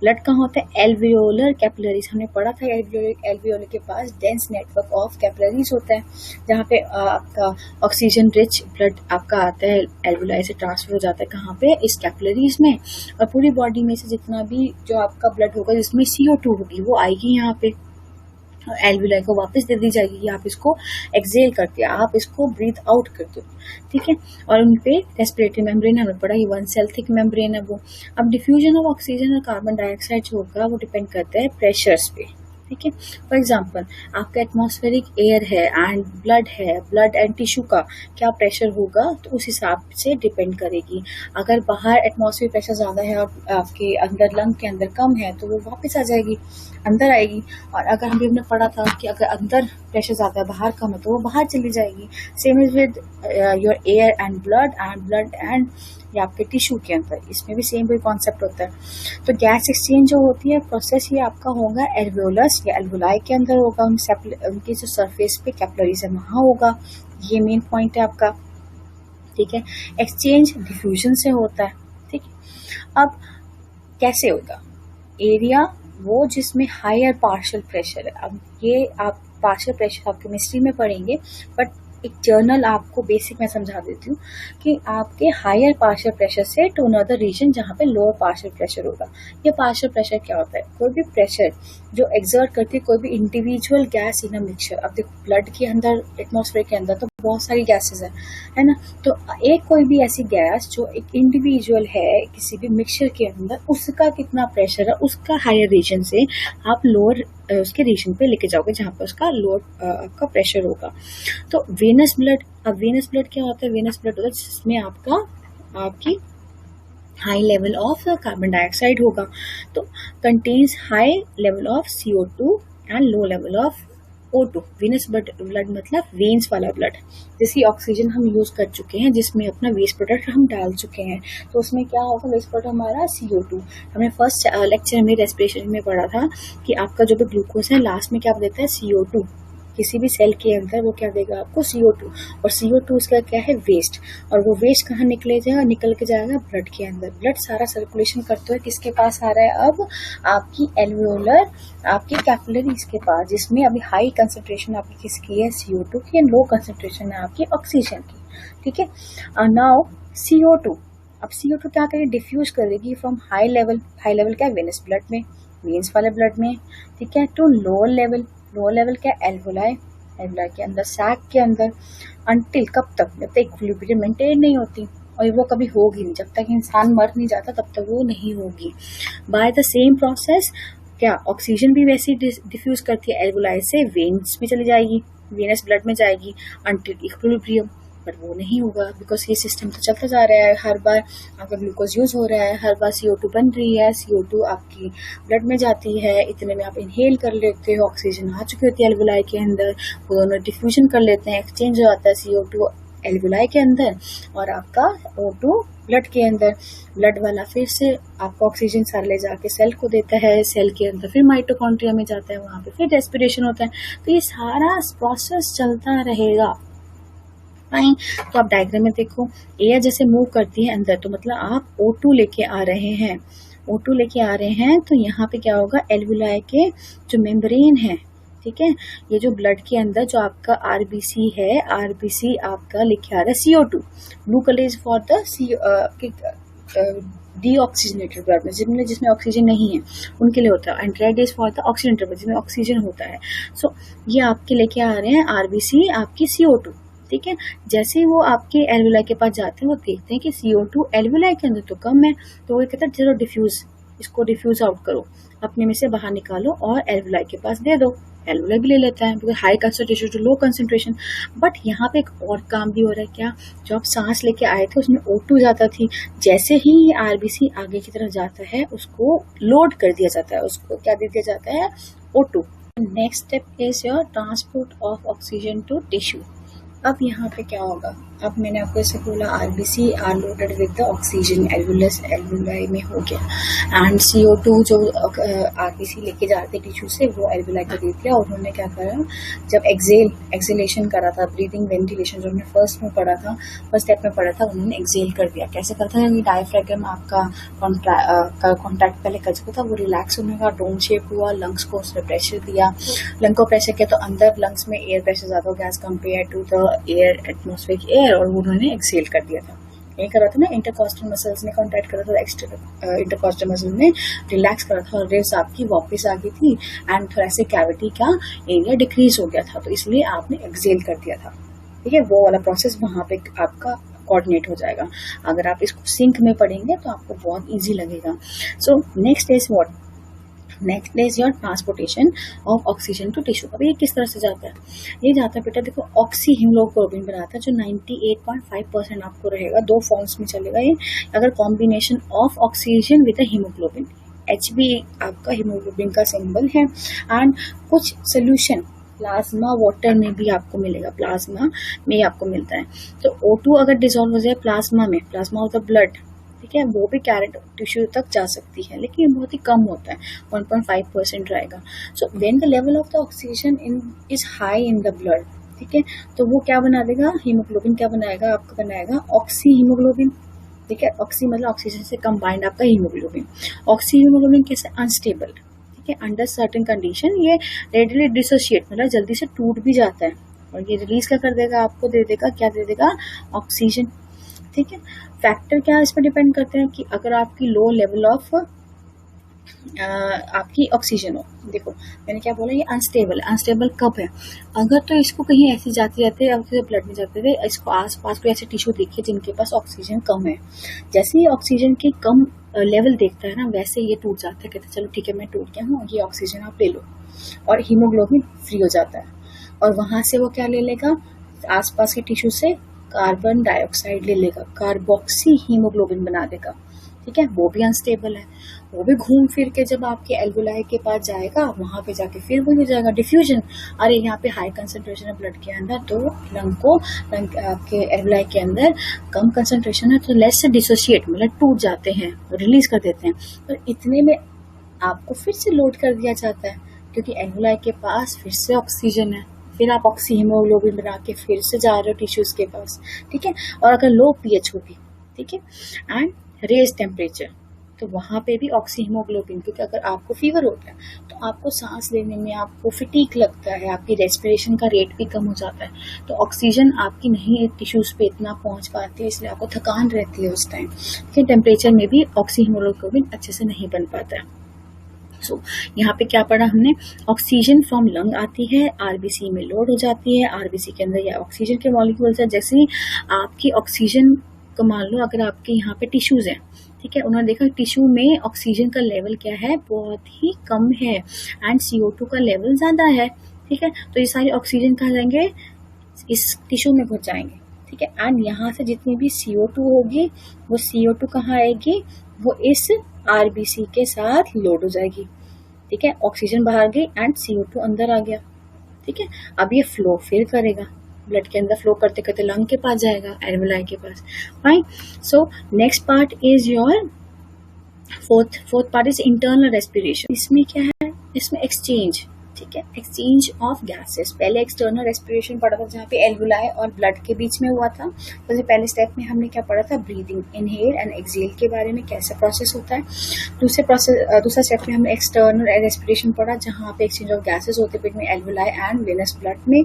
ब्लड कहाँ होता है, एल्वियोलर कैपिलरीज, हमने पढ़ा था एल्वियोलर के पास डेंस नेटवर्क ऑफ कैपिलरीज होता है, जहाँ पे आपका ऑक्सीजन रिच ब्लड आपका आता है, एल्वोलाई से ट्रांसफर हो जाता है कहाँ पे, इस कैपिलरीज में। और पूरी बॉडी में से जितना भी जो आपका ब्लड होगा जिसमें CO2 होगी वो आएगी यहाँ पे, एल्वुलाई को वापस दे दी जाएगी, आप इसको एक्सेल करते हैं, आप इसको ब्रीथ आउट करते हो। ठीक है, और उन पे रेस्पिरेटरी मेम्ब्रेन हमें पड़ा, ये 1 सेल थिक मेम्ब्रेन है वो। अब डिफ्यूजन ऑफ ऑक्सीजन और कार्बन डाइऑक्साइड जो होगा वो डिपेंड करता है प्रेशर्स पे। ठीक है, फॉर एग्जाम्पल आपका एटमॉस्फेरिक एयर है एंड ब्लड है, ब्लड एंड टिश्यू का क्या प्रेशर होगा तो उस हिसाब से डिपेंड करेगी। अगर बाहर एटमॉस्फेयर प्रेशर ज्यादा है और आपके अंदर लंग के अंदर कम है तो वो वापस आ जाएगी, अंदर आएगी। और अगर हमने पढ़ा था कि अगर अंदर प्रेशर ज्यादा है बाहर कम है तो वो बाहर चली जाएगी। Same is with your air and blood and या आपके टिश्यू के अंदर, इसमें भी सेम कोई कॉन्सेप्ट होता है। तो गैस एक्सचेंज जो होती है प्रोसेस ये आपका होगा एल्वियोलस या एल्वुलाई के अंदर होगा, उनके जो सरफेस पे कैपिलरीज है वहां होगा, ये मेन पॉइंट है आपका। ठीक है, एक्सचेंज डिफ्यूजन से होता है। ठीक है, अब कैसे होगा, एरिया वो जिसमें हायर पार्शियल प्रेशर है। अब ये आप पार्शियल प्रेशर आप केमिस्ट्री में पढ़ेंगे, बट एक जर्नल आपको बेसिक में समझा देती हूँ कि आपके हायर पार्शियल प्रेशर से टू अनदर रीजन जहाँ पे लोअर पार्शियल प्रेशर होगा। ये पार्शियल प्रेशर क्या होता है, कोई भी प्रेशर जो एक्सर्ट करती है कोई भी individual gas in a mixture. अब देखो ब्लड के अंदर, एटमॉस्फेयर के अंदर तो बहुत सारी गैसेस है ना, तो एक कोई भी ऐसी गैस जो एक इंडिविजुअल है किसी भी मिक्सचर के अंदर, उसका कितना प्रेशर है उसका हायर रीजन से आप लोअर उसके रीजन पे लेके जाओगे जहाँ पे उसका लोअर आपका प्रेशर होगा। तो वेनस ब्लड, अब वेनस ब्लड क्या होता है, वेनस ब्लड होता है जिसमें आपकी high level of carbon dioxide होगा, तो contains high level of CO2 and low level of O2। Venous blood मतलब वेन्स वाला ब्लड, जैसी ऑक्सीजन हम यूज कर चुके हैं जिसमें अपना वेस्ट प्रोडक्ट हम डाल चुके हैं, तो उसमें क्या होगा, वेस्ट प्रोडक्ट हमारा CO2। हमने फर्स्ट लेक्चर में रेस्पिरेशन में पढ़ा था कि आपका जो भी ग्लूकोज है लास्ट में क्या देता है, CO2। किसी भी सेल के अंदर वो क्या देगा आपको CO2, और CO2 इसका क्या है वेस्ट, और वो वेस्ट कहाँ निकले जाएगा, निकल के जाएगा ब्लड के अंदर। ब्लड सारा सर्कुलेशन करते हुए किसके पास आ रहा है अब, आपकी एल्वियोलर, आपकी कैपिलरीज के पास, जिसमें अभी हाई कंसंट्रेशन आपकी किसकी है, CO2 की, लो कंसंट्रेशन है आपकी ऑक्सीजन की। ठीक है, नाउ CO2, अब CO2 क्या करेगी, डिफ्यूज करेगी फ्रॉम हाई लेवल क्या, वेनस ब्लड में, वेन्स वाले ब्लड में, ठीक है, टू लोअर लेवल क्या, एल्वोलाई के अंदर, सैक के अंदर, अंटिल कब तक, जब तक इक्विलिब्रियम मेंटेन नहीं होती, और वो कभी होगी नहीं, जब तक इंसान मर नहीं जाता तब तक वो नहीं होगी। बाय द सेम प्रोसेस क्या, ऑक्सीजन भी वैसे ही डिफ्यूज करती है, एल्वोलाई से वेन्स में चली जाएगी, वेनस ब्लड में जाएगी अंटिल इक्विलिब्रियम, बट वो नहीं होगा बिकॉज ये सिस्टम तो चलता जा रहा है, हर बार आपका ग्लूकोज यूज हो रहा है, हर बार CO2 बन रही है, CO2 आपकी ब्लड में जाती है, इतने में आप इनहेल कर लेते हो, ऑक्सीजन आ चुकी होती है एल्वोलाई के अंदर, वो दोनों डिफ्यूजन कर लेते हैं, एक्सचेंज हो जाता है CO2 एल्वोलाई के अंदर और आपका O2 ब्लड के अंदर। ब्लड वाला फिर से आपका ऑक्सीजन सारा ले जाके सेल को देता है, सेल के अंदर फिर माइटोकॉन्ड्रिया में जाता है, वहां पे फिर रेस्पिरेशन होता है, तो ये सारा प्रोसेस चलता रहेगा। फाइन, तो आप डायग्राम में देखो, एयर जैसे मूव करती है अंदर, तो मतलब आप O2 लेके आ रहे हैं, O2 लेके आ रहे हैं, तो यहाँ पे क्या होगा, एल्वुलाई के जो मेम्ब्रेन है, ठीक है, ये जो ब्लड के अंदर जो आपका RBC है, RBC आपका लेके आ रहा है CO2, blue colour is for the deoxygenated blood में, जिसमें ऑक्सीजन नहीं है उनके लिए होता है, and red is for the oxygenated blood जिसमें ऑक्सीजन होता है। सो ये आपके लेके आ रहे हैं RBC आपकी CO2, ठीक है। जैसे ही वो आपके एल्वुलाई के पास जाते हैं, वो देखते हैं कि CO2 एल्वुलाई के अंदर तो कम है, तो वो कहता है चलो डिफ्यूज, इसको डिफ्यूज आउट करो, अपने में से बाहर निकालो और एल्वुलाई के पास दे दो, एल्वुलाई भी ले लेता है, because high concentration to low concentration. But यहाँ पे एक और काम भी हो रहा है, क्या, जो आप सांस लेके आए थे उसमें O2 जाता थी, जैसे ही ये RBC आगे की तरफ जाता है उसको लोड कर दिया जाता है, उसको क्या दे दिया जाता है, O2। Next step is your transport of oxygen to tissue. अब यहाँ पे क्या होगा, अब मैंने आपको ऐसे बोला RBC are loaded with the oxygen, alveoli में हो गया, एंड CO2 जो RBC लेके जाते टिश्यू से वो एल्वुलाई को दे दिया, और उन्होंने क्या करा, जब एक्सेलेशन करा था, ब्रीदिंग वेंटिलेशन जो हमने फर्स्ट स्टेप में पढ़ा था, उन्होंने एक्सेल कर दिया। कैसे करता है, डायफ्रागम आपका कॉन्ट्रैक्ट पहले कर चुका था, वो रिलैक्स होने का डोम शेप हुआ, लंग्स को उसने प्रेशर दिया, लंग को प्रेशर किया तो अंदर लंग्स में एयर प्रेशर ज्यादा हो गया as compare to the air, atmospheric air, और उन्होंने एक्सेल कर दिया था। ये करा था ना, इंटरकॉस्टल मसल्स ने कॉन्ट्रैक्ट करा था, एक्स्ट्रा इंटरकॉस्टल मसल ने रिलैक्स करा था, और रिब्स आपकी वापस आ गई थी, एंड थोरेसिक कैविटी का एरिया डिक्रीज हो गया था, तो इसलिए आपने एक्सेल कर दिया था। ठीक है, वो वाला प्रोसेस वहां पे आपका कोऑर्डिनेट हो जाएगा। अगर आप इसको सिंक में पढ़ेंगे तो आपको बहुत ईजी लगेगा। So next is what, next is your transportation of oxygen to tissue. अब ये किस तरह से जाता है, ये जाता है बेटा, देखो ऑक्सी हीमोग्लोबिन बनाता है जो 98.5% आपको रहेगा, दो फॉर्म्स में चलेगा ये, अगर combination of oxygen with haemoglobin, HB आपका हीमोग्लोबिन का सिंबल है, एंड कुछ सोल्यूशन प्लाज्मा वाटर में भी आपको मिलेगा, प्लाज्मा में आपको मिलता है। तो O2 अगर डिसॉल्व हो जाए प्लाज्मा में, प्लाज्मा ऑफ द ब्लड, ठीक है, वो भी कैरेट टिश्यू तक जा सकती है, लेकिन ये बहुत ही कम होता है, 1.5% रहेगा। So when the level of the oxygen is high in the blood, ठीक है, तो वो क्या बना देगा, हीमोग्लोबिन क्या बनाएगा, आपका बनाएगा ऑक्सी हीमोग्लोबिन, ठीक है, ऑक्सी मतलब ऑक्सीजन से कंबाइंड आपका हीमोग्लोबिन। ऑक्सी हीमोग्लोबिन कैसे, अनस्टेबल, ठीक है, अंडर सर्टेन कंडीशन ये रेडिली डिसोशिएट, मतलब जल्दी से टूट भी जाता है, और ये रिलीज क्या कर देगा, आपको दे देगा, क्या दे देगा, ऑक्सीजन। ठीक है, फैक्टर क्या इस पर डिपेंड करते हैं कि अगर आपकी लो लेवल ऑफ आपकी ऑक्सीजन हो, देखो मैंने क्या बोला, ये अनस्टेबल है। अनस्टेबल कब है, अगर तो इसको कहीं ऐसे जाते जाते ब्लड में जाते थे, इसको आसपास कोई ऐसे टिश्यू देखिए जिनके पास ऑक्सीजन कम है, जैसे ही ऑक्सीजन की कम लेवल देखता है ना, वैसे ये टूट जाता है, कहते हैं चलो ठीक है मैं टूट गया हूँ, ये ऑक्सीजन आप ले लो, और हीमोग्लोबिन फ्री हो जाता है, और वहां से वो क्या ले लेगा, आसपास के टिश्यू से कार्बन डाइऑक्साइड ले लेगा, कार्बोक्सी हीमोग्लोबिन बना देगा, ठीक है, वो भी अनस्टेबल है, वो भी घूम फिर के जब आपके एल्वुलाई के पास जाएगा, वहां पे जाके फिर वो हो जाएगा डिफ्यूजन। अरे यहाँ पे हाई कंसंट्रेशन है ब्लड के अंदर, तो लंग आपके एल्वुलाई के अंदर कम कंसंट्रेशन है, तो लेस से डिसोशिएट, मतलब टूट जाते हैं, रिलीज कर देते हैं, तो इतने में आपको फिर से लोड कर दिया जाता है, क्योंकि एल्वुलाई के पास फिर से ऑक्सीजन है, फिर आप ऑक्सी हीमोग्लोबिन बना के फिर से जा रहे हो टिश्यूज के पास, ठीक है। और अगर लो पीएच होगी, ठीक है, एंड रेज टेम्परेचर, तो वहां पे भी ऑक्सी हीमोग्लोबिन, क्योंकि अगर आपको फीवर होता है तो आपको सांस लेने में आपको फिटीक लगता है, आपकी रेस्पिरेशन का रेट भी कम हो जाता है, तो ऑक्सीजन आपकी नहीं टिश्यूज पे इतना पहुंच पाती है, इसलिए आपको थकान रहती है उस टाइम, लेकिन टेम्परेचर में भी ऑक्सी हीमोग्लोबिन अच्छे से नहीं बन पाता है। सो यहाँ पे क्या पढ़ा हमने, ऑक्सीजन फ्रॉम लंग आती है, आरबीसी में लोड हो जाती है, आरबीसी के अंदर या ऑक्सीजन के मॉलिक्यूल्स है, जैसे आपकी ऑक्सीजन को मान लो अगर आपके यहाँ पे टिश्यूज हैं, ठीक है, उन्होंने देखा टिश्यू में ऑक्सीजन का लेवल क्या है, बहुत ही कम है, एंड CO2 का लेवल ज्यादा है, ठीक है, तो ये सारी ऑक्सीजन कहाँ जाएंगे, इस टिश्यू में घुस जाएंगे, ठीक है, एंड यहाँ से जितनी भी CO2 होगी वो CO2 कहाँ आएगी, वो इस आरबीसी के साथ लोड हो जाएगी, ठीक है, ऑक्सीजन बाहर गई एंड CO2 अंदर आ गया, ठीक है। अब ये फ्लो फिर करेगा, ब्लड के अंदर फ्लो करते करते लंग के पास जाएगा, एल्वेलाई के पास, fine. So next part is your fourth part is internal respiration. इसमें क्या है, इसमें एक्सचेंज, ठीक है, एक्सचेंज ऑफ गैसेस। पहले एक्सटर्नल रेस्पिरेशन पढ़ा था जहाँ पे एल्वुलाई और ब्लड के बीच में हुआ था, तो पहले स्टेप में हमने क्या पढ़ा था, ब्रीदिंग, इनहेल एंड एक्सहेल के बारे में, कैसे प्रोसेस होता है। दूसरा स्टेप में हमने एक्सटर्नल रेस्पिरेशन पढ़ा जहाँ पे एक्सचेंज ऑफ गैसेस होते हैं between alveoli and venous blood में,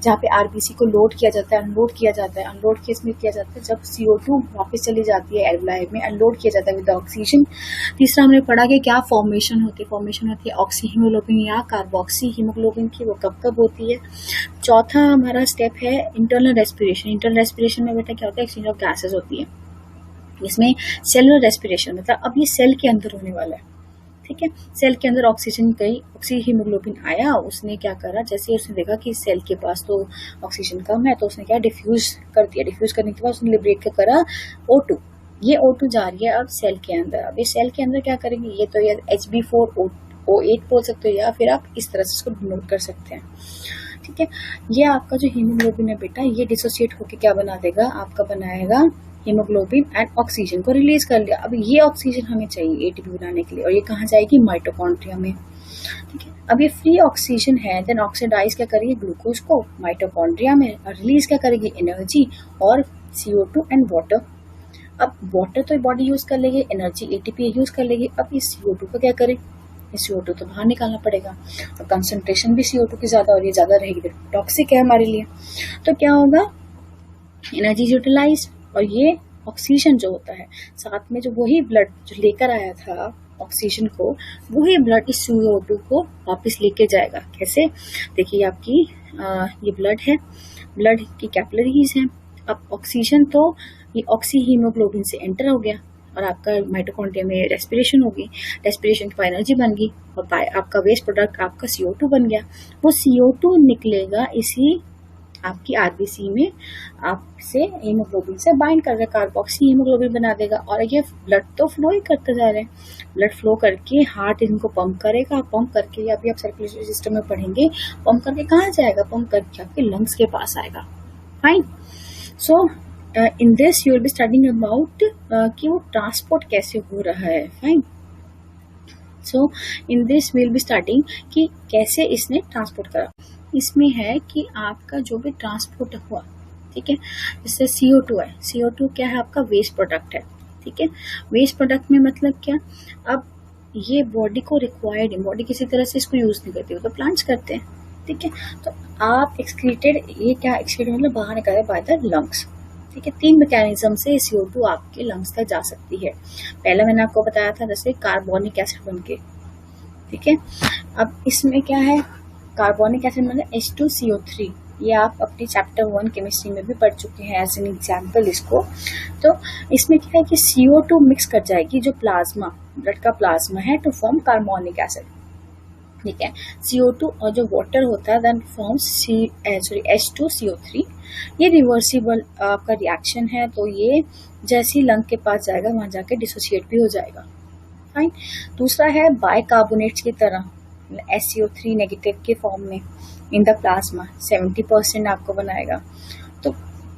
जहाँ पे आरबीसी को लोड किया जाता है, अनलोड किया जाता है। अनलोड किसमें किया जाता है, जब CO2 वापस चली जाती है एल्वुलाई में, अनलोड किया जाता है विद ऑक्सीजन। तीसरा हमने पढ़ा कि क्या फॉर्मेशन होती है ऑक्सी हीमोग्लोबिन या कार्बोक्सी हीमोग्लोबिन की, वो कब कब होती है। चौथा हमारा स्टेप है इंटरनल रेस्पिरेशन। इंटरनल रेस्पिरेशन में बेटा क्या होता है, एक्सचेंज ऑफ गैसेस होती है। इसमें सेलुलर रेस्पिरेशन, मतलब अब ये सेल के अंदर होने वाला है, ठीक है, सेल के अंदर ऑक्सीजन गई, ऑक्सी हीमोग्लोबिन आया, उसने क्या करा, जैसे उसने देखा कि सेल के पास तो ऑक्सीजन कम है, तो उसने क्या डिफ्यूज कर दिया। डिफ्यूज करने के बाद उसने लिबरेट क्या करा, O2, ये O2 जा रही है अब सेल के अंदर। अब ये सेल के अंदर क्या करेंगे, ये तो ये Hb4O8 बोल सकते हो, या फिर आप इस तरह से इसको डिनोट कर सकते हैं, ठीक है। ये आपका जो हीमोग्लोबिन है बेटा, ये डिसोसिएट होकर क्या बना देगा, आपका बनाएगा हीमोग्लोबिन एंड ऑक्सीजन को रिलीज कर लिया। अब ये ऑक्सीजन हमें चाहिए ATP बनाने के लिए, और ये कहाँ जाएगी, माइटोकॉन्ड्रिया में, ठीक है। अब ये फ्री ऑक्सीजन है, देन ऑक्सीडाइज क्या करेगी ग्लूकोज को माइटोकॉन्ड्रिया में, और रिलीज क्या करेगी, एनर्जी और CO2 एंड वाटर। अब वाटर तो बॉडी यूज कर लेगी, एनर्जी ATP यूज कर लेगी। अब इस CO2 को क्या करे, इस CO2 तो बाहर निकालना पड़ेगा, और कंसंट्रेशन भी CO2 की ज्यादा, और ये ज्यादा रहेगी टॉक्सिक है हमारे लिए। तो क्या होगा, एनर्जी यूटिलाइज, और ये ऑक्सीजन जो होता है साथ में, जो वही ब्लड जो लेकर आया था ऑक्सीजन को, वही ब्लड इस CO2 को वापस लेके जाएगा। कैसे, देखिए आपकी ये ब्लड है, ब्लड की कैपिलरीज हैं। अब ऑक्सीजन तो ये ऑक्सी हीमोग्लोबिन से एंटर हो गया, और आपका माइटोकॉन्ड्रिया में रेस्पिरेशन होगी, रेस्पिरेशन की एनर्जी बन गई, और आपका वेस्ट प्रोडक्ट आपका CO2 बन गया। वो CO2 निकलेगा इसी आपकी आरबीसी में, आपसे हीमोग्लोबिन से बाइंड कर कार्बोक्सी हीमोग्लोबिन बना देगा, और ये ब्लड तो फ्लो ही करते जा रहे हैं, ब्लड फ्लो करके हार्ट इनको पंप करेगा, पंप करके, अभी आप सर्कुलेटरी सिस्टम में पढ़ेंगे, पंप करके कहाँ जाएगा, पंप करके आपके लंग्स के पास आएगा, fine. So in this you will be studying about कि वो ट्रांसपोर्ट कैसे हो रहा है, fine. So in this will be starting कि कैसे इसने ट्रांसपोर्ट करा। इसमें है कि आपका जो भी ट्रांसपोर्ट हुआ, ठीक है, जैसे CO2 है, CO2 क्या है, आपका वेस्ट प्रोडक्ट है, ठीक है। वेस्ट प्रोडक्ट में मतलब क्या, अब ये बॉडी को रिक्वायर्ड है, बॉडी किसी तरह से इसको यूज नहीं करती, वो तो प्लांट्स करते हैं, ठीक है। तो आप एक्सक्रीटेड, ये क्या एक्सक्रीटेड मतलब बाहर निकाले बाय द लंग्स, ठीक है। 3 मैकेनिज्म से CO2 आपके लंग्स तक जा सकती है। पहला मैंने आपको बताया था जैसे कार्बोनिक एसिड बनके, ठीक है। अब इसमें क्या है, कार्बोनिक एसिड मतलब H2CO3, ये आप अपनी चैप्टर 1 केमिस्ट्री में भी पढ़ चुके हैं एज एन एग्जाम्पल इसको। तो इसमें क्या है कि CO2 मिक्स कर जाएगी जो प्लाज्मा, ब्लड का प्लाज्मा है, टू फॉर्म कार्बोनिक एसिड, ठीक है। CO2 और जो वाटर होता है देन फॉर्म्स H2CO3। ये रिवर्सिबल आपका रिएक्शन है, तो ये जैसे ही लंग के पास जाएगा वहां जाके डिसोसिएट भी हो जाएगा, फाइन। दूसरा है बाइकार्बोनेट्स की तरह, SCO3 नेगेटिव के फॉर्म में इन द प्लाज्मा 70% आपको बनाएगा। तो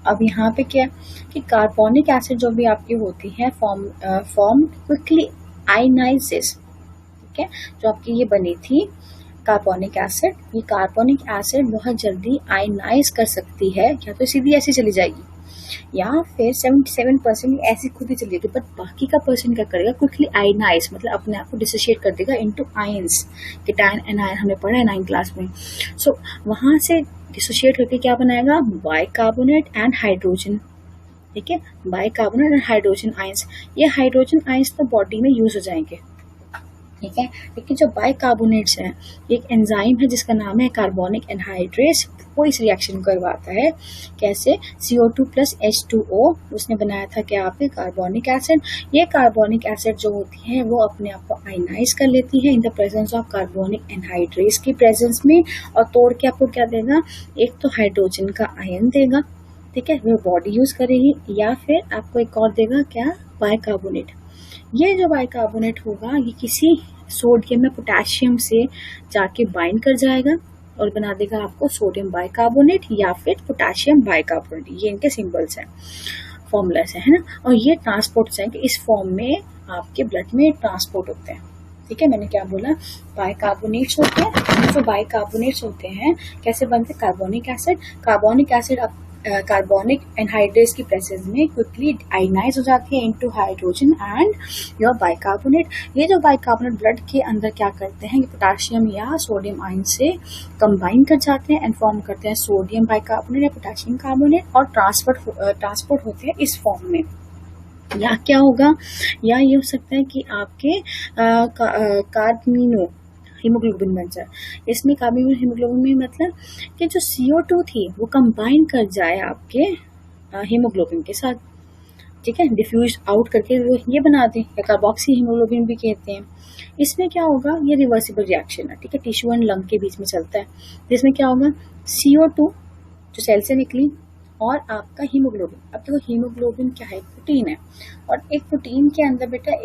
अब यहाँ पे क्या कि कार्बोनिक एसिड जो भी आपकी होती है फॉर्म क्विकली आयनाइजेस, ठीक है। जो आपकी ये बनी थी कार्बोनिक एसिड, ये कार्बोनिक एसिड बहुत जल्दी आयनाइज कर सकती है, या तो सीधी ऐसी चली जाएगी या फिर 77% ऐसी खुद ही चली जाएगी, बट बाकी का परसेंट क्या करेगा, क्विकली आयनाइज, मतलब अपने आप को डिसोशिएट कर देगा इनटू आयंस, कीटायन एनायन हमने पढ़ा है 9th क्लास में। सो वहां से डिसोशिएट करके क्या बनाएगा, बाइकार्बोनेट एंड हाइड्रोजन, ठीक है, बाइकार्बोनेट एंड हाइड्रोजन आयंस। ये हाइड्रोजन आयंस तो बॉडी में यूज हो जाएंगे, ठीक है, लेकिन जो बाइकार्बोनेट्स हैं, एक एंजाइम है जिसका नाम है कार्बोनिक एनहाइड्रेस, वो इस रिएक्शन को करवाता है। कैसे, CO2 प्लस H2O, उसने बनाया था क्या, आपके कार्बोनिक एसिड। ये कार्बोनिक एसिड जो होती है वो अपने आप को आयनाइज कर लेती है in the presence of carbonic anhydrase की प्रेजेंस में, और तोड़ के आपको क्या देगा, एक तो हाइड्रोजन का आयन देगा, ठीक है, वो बॉडी यूज करेगी, या फिर आपको एक और देगा क्या, बाइकार्बोनेट। ये जो बाइकार्बोनेट होगा ये किसी सोडियम या पोटेशियम से जाके बाइंड कर जाएगा और बना देगा आपको सोडियम बाइकार्बोनेट या फिर पोटेशियम बाइकार्बोनेट। ये इनके सिंबल्स हैं, फॉर्मूलास है ना, और ये ट्रांसपोर्ट हो जाएंगे, इस फॉर्म में आपके ब्लड में ट्रांसपोर्ट होते हैं, ठीक है। मैंने क्या बोला, बाइकार्बोनेट्स होते हैं। जो बाइकार्बोनेट्स होते हैं कैसे बनते हैं, कार्बोनिक एसिड कार्बोनिक एनहाइड्रेस की प्रेजेंस में क्विकली आयनाइज हो जाती है into hydrogen and your bicarbonate. ये जो बाइकार्बोनेट ब्लड के अंदर क्या करते हैं, ये पोटेशियम या सोडियम आयन से कंबाइन कर जाते हैं एंड फॉर्म करते हैं सोडियम बाइकार्बोनेट या पोटेशियम कार्बोनेट, और ट्रांसपोर्ट होते हैं इस फॉर्म में। या क्या होगा, या ये हो सकता है कि आपके कार्बमिनो हीमोग्लोबिन बन जाए। इसमें कार्बमिनो हीमोग्लोबिन में मतलब कि जो CO2 थी वो कंबाइन कर जाए आपके हीमोग्लोबिन के साथ, ठीक है, डिफ्यूज आउट करके वो ये बना दें, या कार्बोक्सी हीमोग्लोबिन भी कहते हैं। इसमें क्या होगा, ये रिवर्सिबल रिएक्शन है, ठीक है, टिश्यू एंड लंग के बीच में चलता है। जिसमें क्या होगा, CO2 जो सेल से निकली और आपका हीमोग्लोबिन। अब देखो हीमोग्लोबिन क्या है, प्रोटीन है, और एक प्रोटीन के अंदर बेटा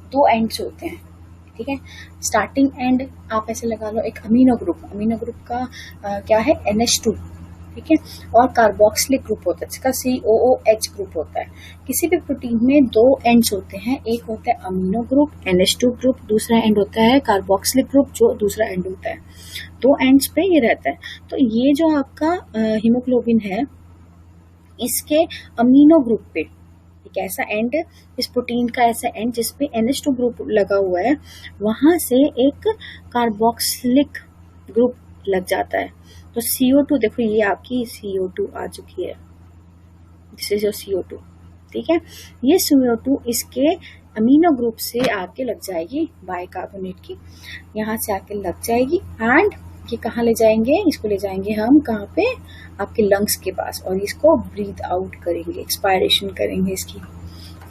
दो एंड्स होते हैं, ठीक है। स्टार्टिंग एंड आप ऐसे लगा लो एक अमीनो ग्रुप का क्या है, NH2, ठीक है, और कार्बोक्सिलिक ग्रुप होता है जिसका COOH ग्रुप होता है। किसी भी प्रोटीन में दो एंड्स होते हैं, एक होता है अमीनो ग्रुप NH2 ग्रुप, दूसरा एंड होता है कार्बोक्सिलिक ग्रुप जो दूसरा एंड होता है। दो एंड्स पे ये रहता है। तो ये जो आपका हीमोग्लोबिन है, इसके अमीनो ग्रुप पे एक ऐसा एंड, इस प्रोटीन का ऐसा एंड जिसपे NH2 ग्रुप लगा हुआ है, वहां से एक कार्बोक्सिलिक ग्रुप लग जाता है। तो CO2 देखो, ये आपकी CO2 आ चुकी है, दिस इज योर CO2, ठीक है। ये CO2 इसके अमीनो ग्रुप से आके लग जाएगी बाइकार्बोनेट की, यहाँ से आके लग जाएगी, एंड ये कहाँ ले जाएंगे, इसको ले जाएंगे हम कहाँ पे, आपके लंग्स के पास, और इसको ब्रीथ आउट करेंगे, एक्सपायरेशन करेंगे इसकी।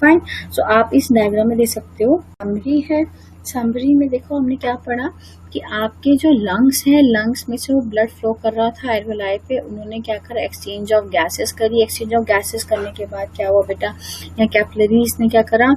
फाइन। सो आप इस डायग्राम में देख सकते हो, समरी है। समरी में देखो हमने क्या पढ़ा कि आपके जो लंग्स हैं, लंग्स में से वो ब्लड फ्लो कर रहा था एल्वेलाई पे, उन्होंने क्या करा, एक्सचेंज ऑफ गैसेस करी। एक्सचेंज ऑफ गैसेस करने के बाद क्या हुआ बेटा, या कैपिलरीज ने क्या करा,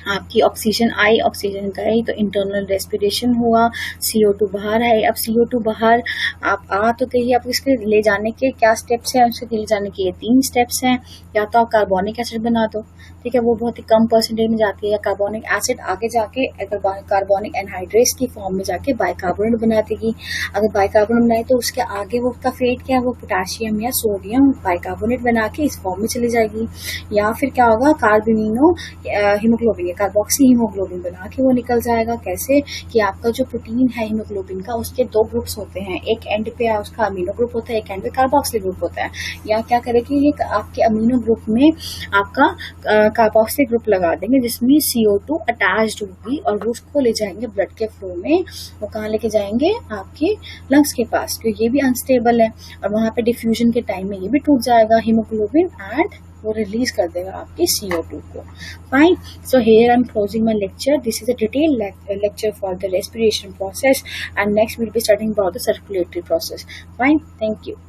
आपकी ऑक्सीजन आई, ऑक्सीजन गई तो इंटरनल रेस्पिरेशन हुआ, CO2 बाहर आए। अब CO2 बाहर आप आ तो गई, अब इसके ले जाने के क्या स्टेप्स हैं, उसके ले जाने के ये 3 स्टेप्स हैं। या तो आप कार्बोनिक एसिड बना दो, ठीक है, वो बहुत ही कम परसेंटेज में जाती है, या कार्बोनिक एसिड आगे जाके अगर कार्बोनिक एनहाइड्रेस की फॉर्म में जाके बाइकार्बोनेट बना देगी। अगर बाइकार्बोनेट बनाए तो उसके आगे वो उसका फेट क्या है, वो पोटेशियम या सोडियम बाइकार्बोनेट बना के इस फॉर्म में चली जाएगी। या फिर क्या होगा, कार्बमिनो हीमोग्लोबिन, कार्बोक्सी हीमोग्लोबिन बना के वो निकल जाएगा। कैसे कि आपका जो प्रोटीन है हीमोग्लोबिन का, उसके 2 ग्रुप्स होते हैं, एक एंड पे उसका अमीनो ग्रुप होता है, एक एंड पे कार्बोक्सिलिक ग्रुप होता है। या क्या करेगी, ये आपके अमीनो ग्रुप में आपका कार्बोक्सिलिक ग्रुप लगा देंगे जिसमें CO2 अटैच्ड होगी, और वो उसको ले जाएंगे ब्लड के फ्लो में। वो कहाँ लेके जाएंगे, आपके लंग्स के पास, तो ये भी अनस्टेबल है, और वहां पे डिफ्यूजन के टाइम में ये भी टूट जाएगा हीमोग्लोबिन, एंड वो रिलीज कर देगा आपकी CO2 को। Fine. So here I am closing my lecture. This is a detailed lecture for the respiration process, and next we'll be studying about the circulatory process. Fine. Thank you.